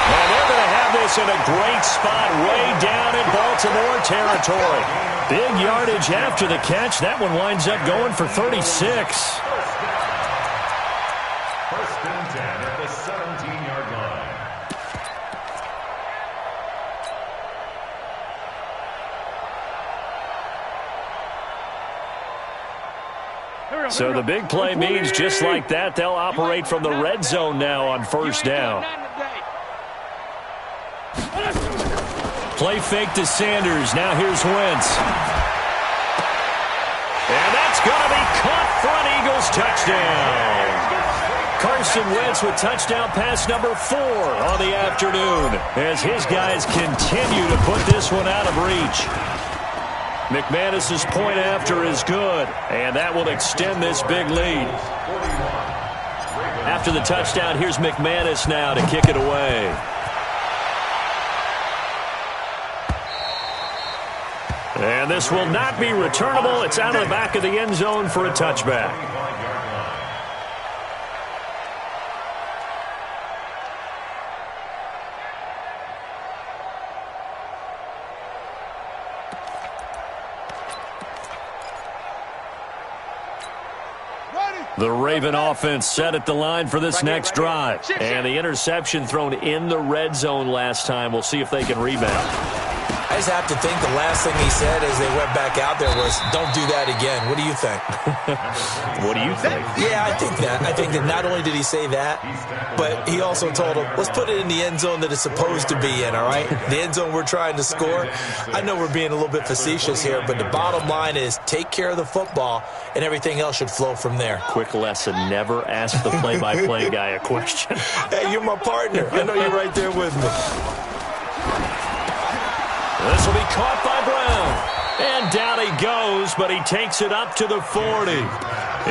And they're going to have this in a great spot way down in Baltimore territory. Big yardage after the catch. That one winds up going for 36. 1st and 10 at the 17-yard line. So the big play means just like that, they'll operate from the red zone now on first down. Play fake to Sanders. Now here's Wentz. And that's going to be caught for an Eagles touchdown. Carson Wentz with touchdown pass number 4 on the afternoon as his guys continue to put this one out of reach. McManus's point after is good, and that will extend this big lead. After the touchdown, here's McManus now to kick it away. And this will not be returnable. It's out of the back of the end zone for a touchback. The Raven offense set at the line for this next drive. And the interception thrown in the red zone last time. We'll see if they can rebound. I just have to think the last thing he said as they went back out there was, don't do that again. What do you think? What do you think? Yeah, I think that. I think that not only did he say that, but he also told him, let's put it in the end zone that it's supposed to be in, all right? The end zone we're trying to score. I know we're being a little bit facetious here, but the bottom line is take care of the football, and everything else should flow from there. Quick lesson, never ask the play-by-play guy a question. Hey, you're my partner. I know you're right there with me. This will be caught by Brown. And down he goes, but he takes it up to the 40.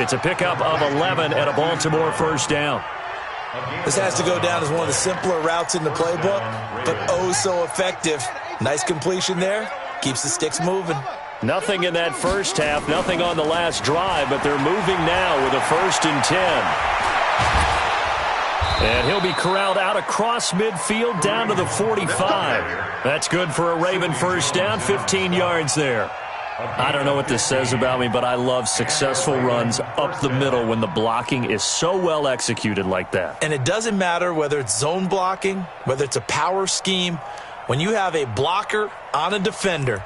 It's a pickup of 11 at a Baltimore first down. This has to go down as one of the simpler routes in the playbook, but oh so effective. Nice completion there. Keeps the sticks moving. Nothing in that first half, nothing on the last drive, but they're moving now with a 1st and 10. And he'll be corralled out across midfield down to the 45. That's good for a Raven first down, 15 yards there. I don't know what this says about me, but I love successful runs up the middle when the blocking is so well executed like that. And it doesn't matter whether it's zone blocking, whether it's a power scheme. When you have a blocker on a defender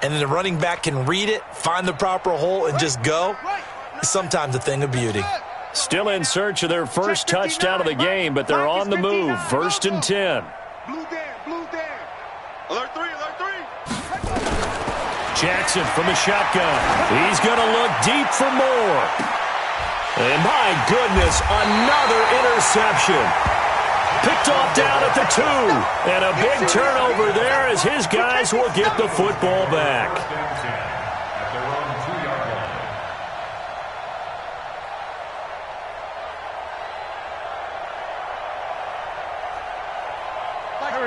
and then the running back can read it, find the proper hole, and just go, it's sometimes a thing of beauty. Still in search of their first touchdown of the game, but they're on the move. 1st and 10. Blue down. Alert 3. Jackson from the shotgun. He's going to look deep for more. And my goodness, another interception. Picked off down at the 2. And a big turnover there as his guys will get the football back.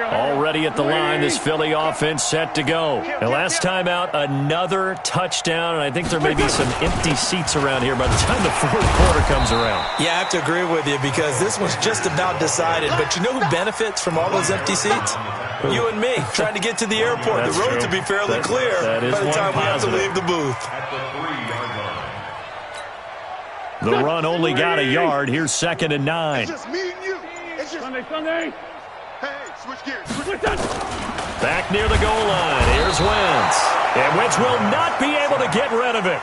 Already at the line, this Philly offense set to go. And last time out, another touchdown, and I think there may be some empty seats around here by the time the 4th quarter comes around. Yeah, I have to agree with you because this one's just about decided. But you know who benefits from all those empty seats? You and me, trying to get to the airport. That's the roads true. will be fairly clear by the time we have to positive. leave the booth. The run only got a yard. Here's 2nd and 9. It's just me and you. It's just Sunday. Hey, switch gears. Back near the goal line. Here's Wentz. And Wentz will not be able to get rid of it.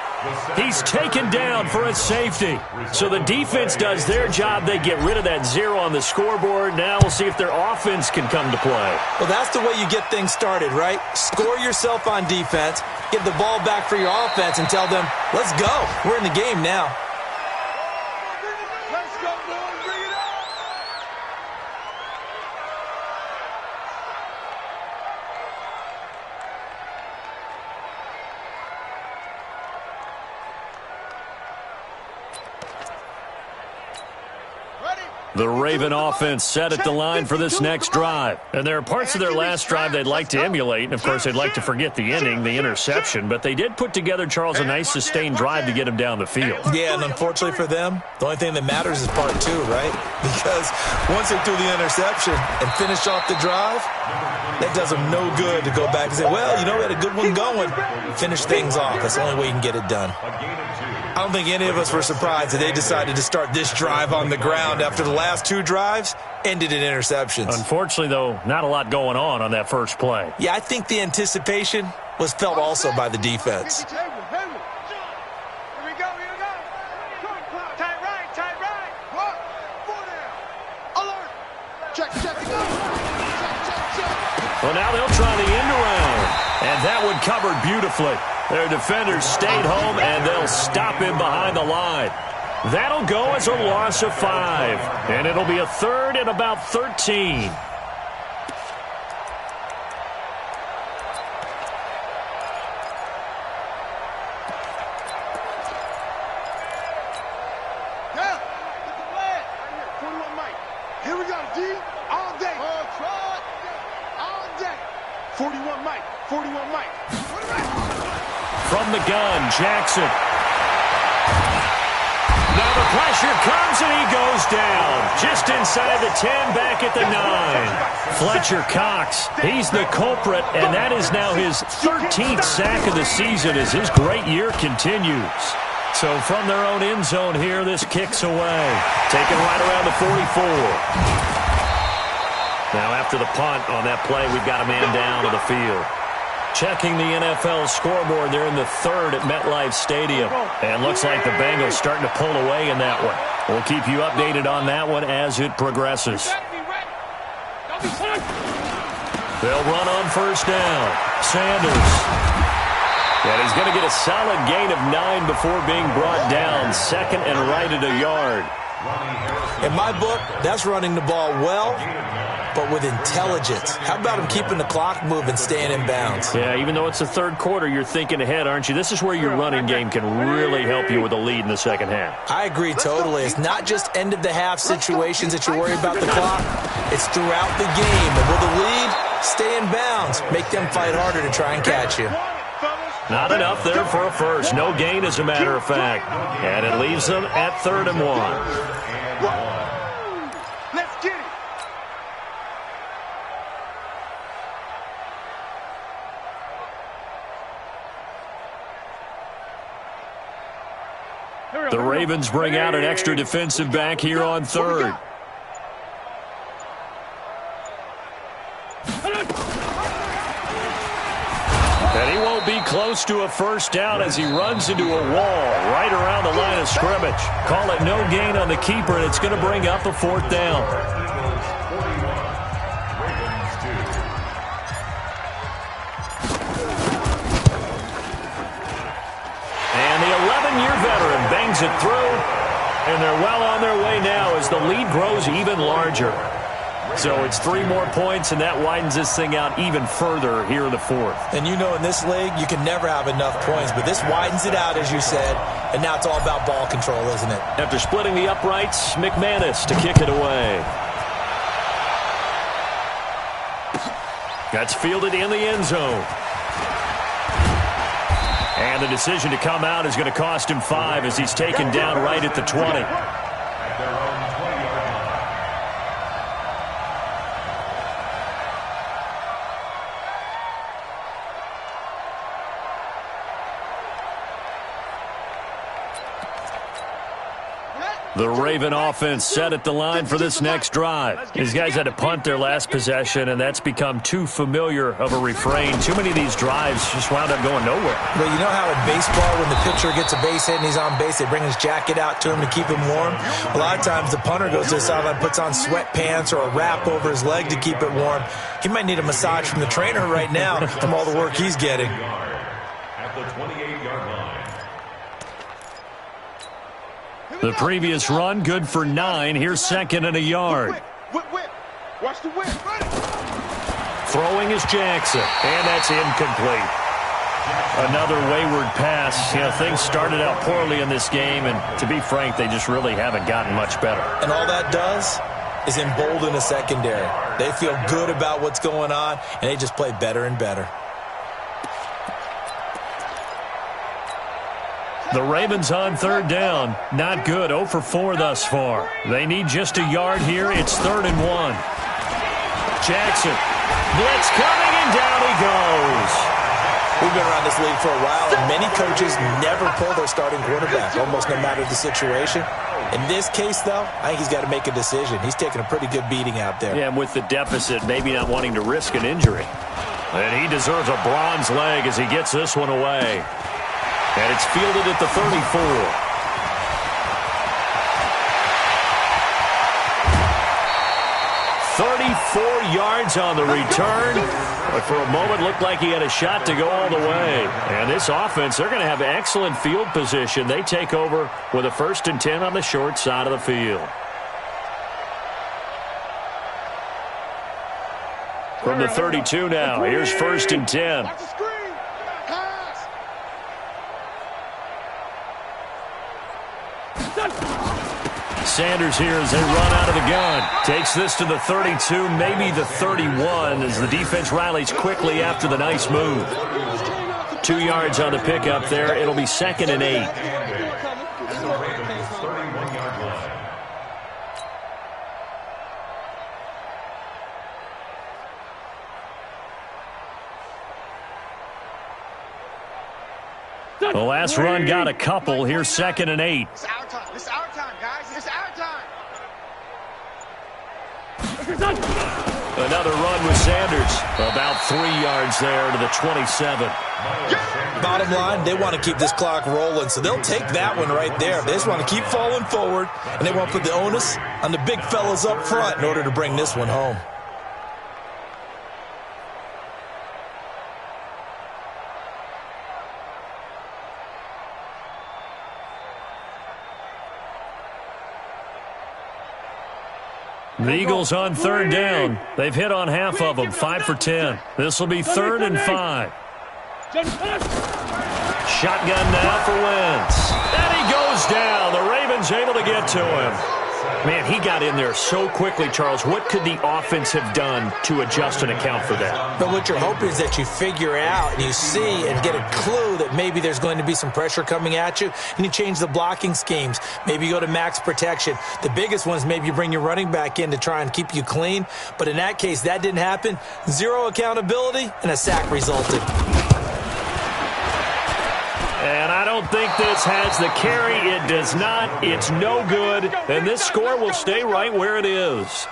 He's taken down for a safety. So the defense does their job. They get rid of that 0 on the scoreboard. Now we'll see if their offense can come to play. Well, that's the way you get things started, right? Score yourself on defense, get the ball back for your offense, and tell them, let's go. We're in the game now. Let's go, boys. Bring it up. The Raven offense set at the line for this next drive. And there are parts of their last drive they'd like to emulate. And, of course, they'd like to forget the ending, the interception. But they did put together, Charles, a nice sustained drive to get him down the field. Yeah, and unfortunately for them, the only thing that matters is part 2, right? Because once they threw the interception and finished off the drive, that does them no good to go back and say, well, you know, we had a good one going. Finish things off. That's the only way you can get it done. I don't think any of us were surprised that they decided to start this drive on the ground after the last 2 drives ended in interceptions. Unfortunately, though, not a lot going on that first play. Yeah, I think the anticipation was felt also by the defense. Check, check, check, check. Well, now they'll try the end around. And that one covered beautifully. Their defenders stayed home, and they'll stop him behind the line. That'll go as a loss of 5. And it'll be a third and about 13. Here we go, D. All day. All day. 41 Mike. 41 Mike. From the gun, Jackson. Now the pressure comes and he goes down. Just inside the 10, back at the 9. Fletcher Cox, he's the culprit, and that is now his 13th sack of the season as his great year continues. So from their own end zone here, this kicks away. Taken right around the 44. Now after the punt on that play, we've got a man down on the field. Checking the NFL scoreboard, they're in the 3rd at MetLife Stadium. And looks like the Bengals starting to pull away in that one. We'll keep you updated on that one as it progresses. They'll run on first down. Sanders. And he's going to get a solid gain of 9 before being brought down. 2nd and right at a yard. In my book, that's running the ball well, but with intelligence. How about him keeping the clock moving, staying in bounds? Yeah, even though it's the 3rd quarter, you're thinking ahead, aren't you? This is where your running game can really help you with a lead in the 2nd half. I agree totally. It's not just end-of-the-half situations that you worry about the clock. It's throughout the game. And with a lead, stay in bounds. Make them fight harder to try and catch you. Not enough there for a first. No gain, as a matter of fact. And it leaves them at 3rd and 1. Let's get it. The Ravens bring out an extra defensive back here on 3rd. And he won't be close to a first down as he runs into a wall right around the line of scrimmage. Call it no gain on the keeper, and it's going to bring up a 4th down. And the 11-year veteran bangs it through, and they're well on their way now as the lead grows even larger. So it's 3 more points, and that widens this thing out even further here in the 4th. And you know, in this league, you can never have enough points, but this widens it out, as you said, and now it's all about ball control, isn't it? After splitting the uprights, McManus to kick it away. That's fielded in the end zone. And the decision to come out is going to cost him 5 as he's taken down right at the 20. The Raven offense set at the line for this next drive. These guys had to punt their last possession, and that's become too familiar of a refrain. Too many of these drives just wound up going nowhere. Well, you know how in baseball, when the pitcher gets a base hit and he's on base, they bring his jacket out to him to keep him warm? A lot of times the punter goes to the sideline, puts on sweatpants or a wrap over his leg to keep it warm. He might need a massage from the trainer right now from all the work he's getting. At the 28-yard line. The previous run, good for 9. Here's 2nd and a yard. Whip. Watch the whip. Throwing is Jackson, and that's incomplete. Another wayward pass. You know, things started out poorly in this game, and to be frank, they just really haven't gotten much better. And all that does is embolden the secondary. They feel good about what's going on, and they just play better and better. The Ravens on 3rd down. Not good. 0 for 4 thus far. They need just a yard here. It's 3rd and 1. Jackson. Blitz coming, and down he goes. We've been around this league for a while, and many coaches never pull their starting quarterback, almost no matter the situation. In this case, though, I think he's got to make a decision. He's taking a pretty good beating out there. Yeah, and with the deficit, maybe not wanting to risk an injury. And he deserves a bronze leg as he gets this one away. And it's fielded at the 34. 34 yards on the return. But for a moment, looked like he had a shot to go all the way. And this offense, they're going to have excellent field position. They take over with a 1st and 10 on the short side of the field. From the 32 now, here's 1st and 10. Watch the screen. Pass. Sanders here as they run out of the gun. Takes this to the 32, maybe the 31, as the defense rallies quickly after the nice move. 2 yards on the pickup there. It'll be 2nd and 8. The last run got a couple. Here's 2nd and 8. It's our time. It's our time, guys. It's our time. Another run with Sanders. About 3 yards there to the 27. Bottom line, they want to keep this clock rolling, so they'll take that one right there. They just want to keep falling forward, and they want to put the onus on the big fellas up front in order to bring this one home. The Eagles on 3rd down. They've hit on half of them, 5 for 10. This will be 3rd and 5. Shotgun now for Wentz. And he goes down. The Ravens able to get to him. Man, he got in there so quickly, Charles. What could the offense have done to adjust and account for that? But what you're hoping is that you figure out and you see and get a clue that maybe there's going to be some pressure coming at you, and you change the blocking schemes. Maybe you go to max protection. The biggest one is maybe you bring your running back in to try and keep you clean. But in that case, that didn't happen. 0 accountability, and a sack resulted. And I don't think this has the carry. It does not. It's no good. And this score will stay right where it is.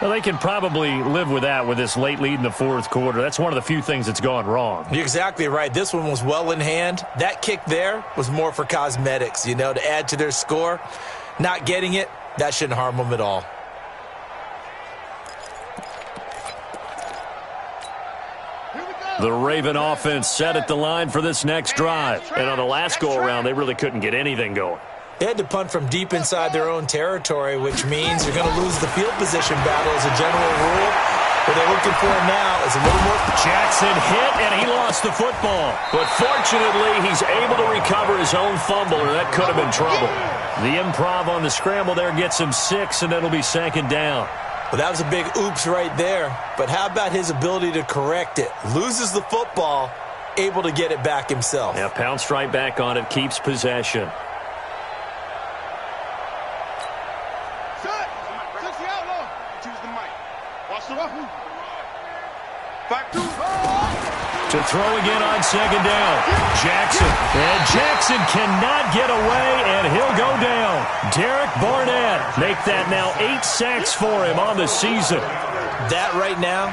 Well, they can probably live with that with this late lead in the 4th quarter. That's one of the few things that's gone wrong. You're exactly right. This one was well in hand. That kick there was more for cosmetics, you know, to add to their score. Not getting it, that shouldn't harm them at all. The Raven offense set at the line for this next drive. And on the last go-around, they really couldn't get anything going. They had to punt from deep inside their own territory, which means you're going to lose the field position battle as a general rule. What they're looking for now is a little more. Jackson hit, and he lost the football. But fortunately, he's able to recover his own fumble, or that could have been trouble. The improv on the scramble there gets him 6, and it'll be 2nd down. Well, that was a big oops right there. But how about his ability to correct it? Loses the football, able to get it back himself. Yeah, pounced right back on it, keeps possession. Set. Touch the outlaw. Choose the mic. Watch the rough. Back to. To throw again on 2nd down. Jackson. And Jackson cannot get away, and he'll go down. Derek Barnett make that now 8 sacks for him on the season. That right now,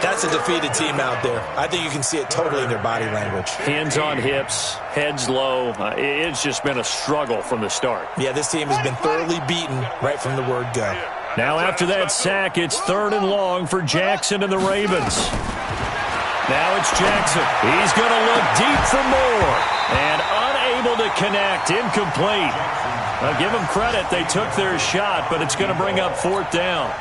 that's a defeated team out there. I think you can see it totally in their body language. Hands on hips, heads low. It's just been a struggle from the start. Yeah, this team has been thoroughly beaten right from the word go. Now after that sack, it's 3rd and long for Jackson and the Ravens. Now it's Jackson. He's going to look deep for more. And unable to connect. Incomplete. I'll give them credit. They took their shot, but it's going to bring up 4th down.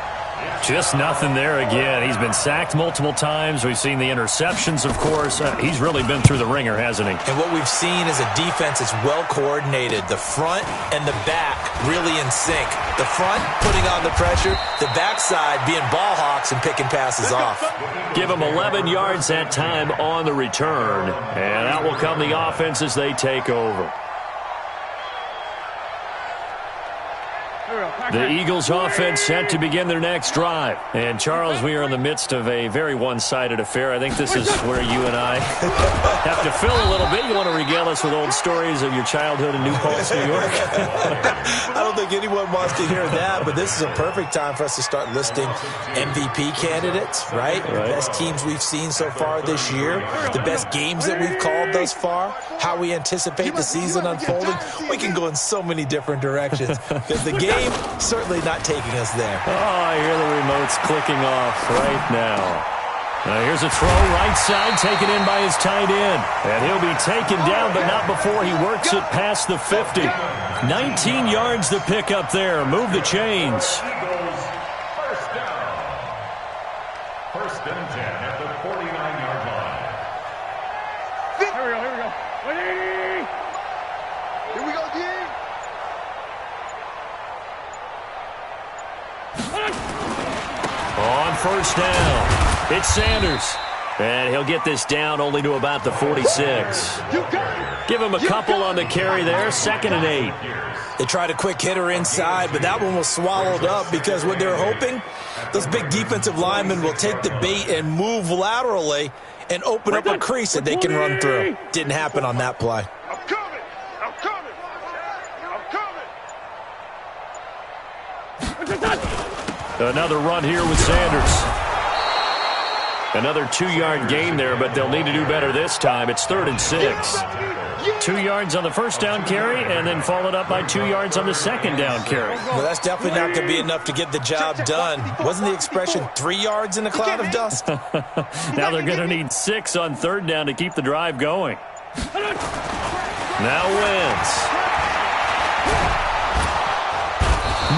Just nothing there again. He's been sacked multiple times. We've seen the interceptions, of course. He's really been through the ringer, hasn't he? And what we've seen is a defense that's well coordinated. The front and the back really in sync. The front putting on the pressure. The backside being ball hawks and picking passes off. Give them 11 yards that time on the return. And out will come the offense as they take over. The Eagles offense set to begin their next drive. And, Charles, we are in the midst of a very one-sided affair. I think this is where you and I have to fill a little bit. You want to regale us with old stories of your childhood in New Paltz, New York? I don't think anyone wants to hear that, but this is a perfect time for us to start listing MVP candidates, right? The best teams we've seen so far this year, the best games that we've called thus far, how we anticipate the season unfolding. We can go in so many different directions because the game certainly not taking us there. Oh, I hear the remotes clicking off right now. Here's a throw right side, taken in by his tight end. And he'll be taken down, but not before he works it past the 50. 19 yards to pick up there. Move the chains. First down. First and 10 at the 49-yard line. Here we go. 180. Here we go, D. On first down. It's Sanders. And he'll get this down only to about the 46. Give him a couple on the carry there. 2nd and 8. They tried a quick hitter inside, but that one was swallowed up because what they're hoping, those big defensive linemen will take the bait and move laterally and open up a crease that they can run through. Didn't happen on that play. I'm coming. Another run here with Sanders. Another 2-yard gain there, but they'll need to do better this time. It's 3rd and 6. 2 yards on the first down carry, and then followed up by 2 yards on the second down carry. Well, that's definitely not going to be enough to get the job done. Wasn't the expression 3 yards in a cloud of dust? Now they're going to need 6 on 3rd down to keep the drive going. Now Wentz.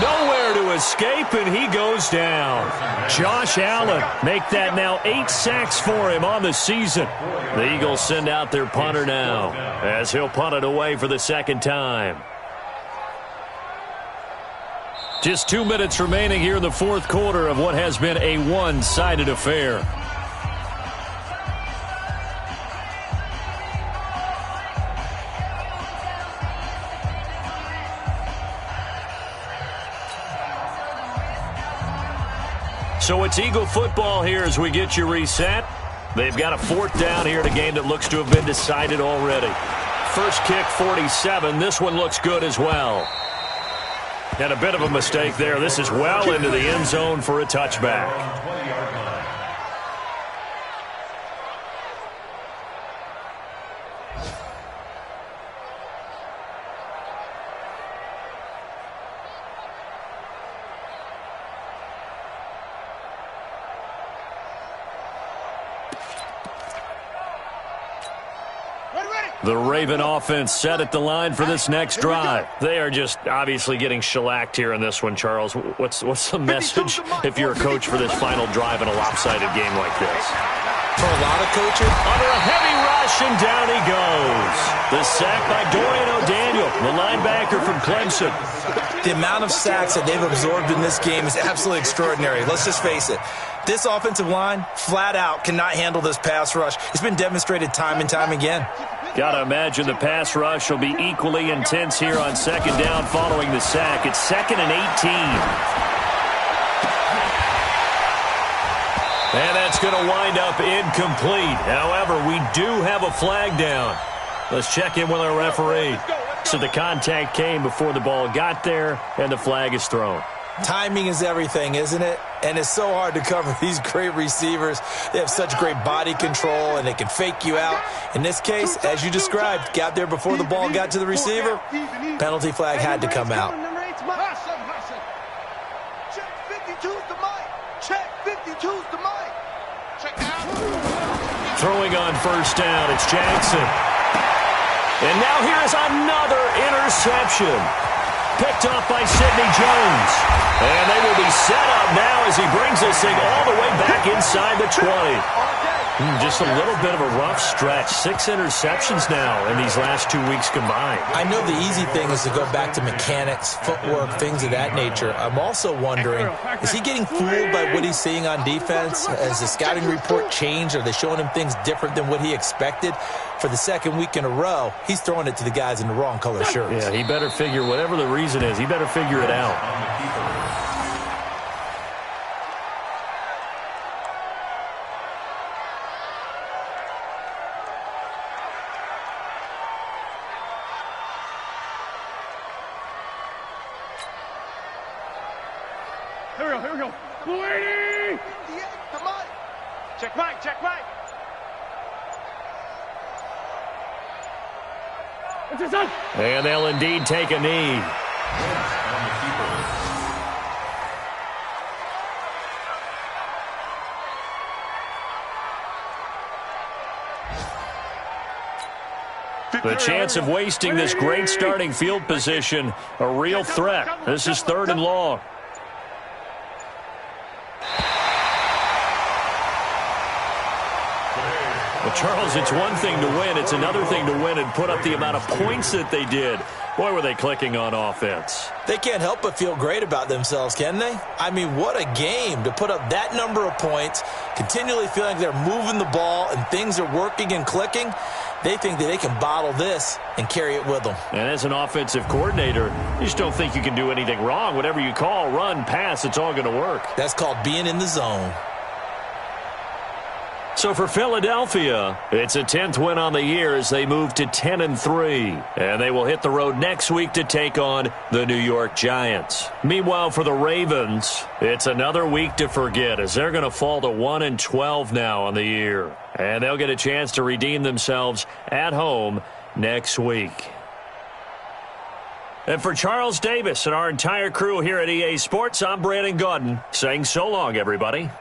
Nowhere to escape, and he goes down. Josh Allen make that now 8 sacks for him on the season. The Eagles send out their punter now as he'll punt it away for the 2nd time. Just 2 minutes remaining here in the 4th quarter of what has been a one-sided affair. So it's Eagle football here as we get you reset. They've got a 4th down here in a game that looks to have been decided already. First kick, 47. This one looks good as well. And a bit of a mistake there. This is well into the end zone for a touchback. The Raven offense set at the line for this next drive. They are just obviously getting shellacked here in this one, Charles. What's the message if you're a coach for this final drive in a lopsided game like this? For a lot of coaches, under a heavy rush, and down he goes. The sack by Dorian O'Daniel, the linebacker from Clemson. The amount of sacks that they've absorbed in this game is absolutely extraordinary. Let's just face it. This offensive line, flat out, cannot handle this pass rush. It's been demonstrated time and time again. Got to imagine the pass rush will be equally intense here on 2nd down following the sack. It's 2nd and 18. And that's going to wind up incomplete. However, we do have a flag down. Let's check in with our referee. So the contact came before the ball got there, and the flag is thrown. Timing is everything, isn't it? And it's so hard to cover these great receivers. They have such great body control, and they can fake you out. In this case, as you described, got there before the ball got to the receiver. Penalty flag had to come out. Check 52's the mic. Check 52's the mic. Check out. Throwing on first down, it's Jackson. And now here's another interception. Picked off by Sidney Jones. And they will be set up now as he brings this thing all the way back inside the 20. Just a little bit of a rough stretch. 6 interceptions now in these last 2 weeks combined. I know the easy thing is to go back to mechanics, footwork, things of that nature. I'm also wondering, is he getting fooled by what he's seeing on defense? Has the scouting report changed? Are they showing him things different than what he expected? For the 2nd week in a row, he's throwing it to the guys in the wrong color shirts. Yeah, he better figure, whatever the reason is, he better figure it out. Here we go. 280! Come on. Check Mike. And they'll indeed take a knee. The chance of wasting this great starting field position, a real threat. This is 3rd and long. Well, Charles, it's one thing to win. It's another thing to win and put up the amount of points that they did. Boy, were they clicking on offense. They can't help but feel great about themselves, can they? I mean, what a game to put up that number of points, continually feeling like they're moving the ball and things are working and clicking. They think that they can bottle this and carry it with them. And as an offensive coordinator, you just don't think you can do anything wrong. Whatever you call, run, pass, it's all going to work. That's called being in the zone. So for Philadelphia, it's a 10th win on the year as they move to 10-3. And they will hit the road next week to take on the New York Giants. Meanwhile, for the Ravens, it's another week to forget as they're going to fall to 1-12 now on the year. And they'll get a chance to redeem themselves at home next week. And for Charles Davis and our entire crew here at EA Sports, I'm Brandon Gaudin saying so long, everybody.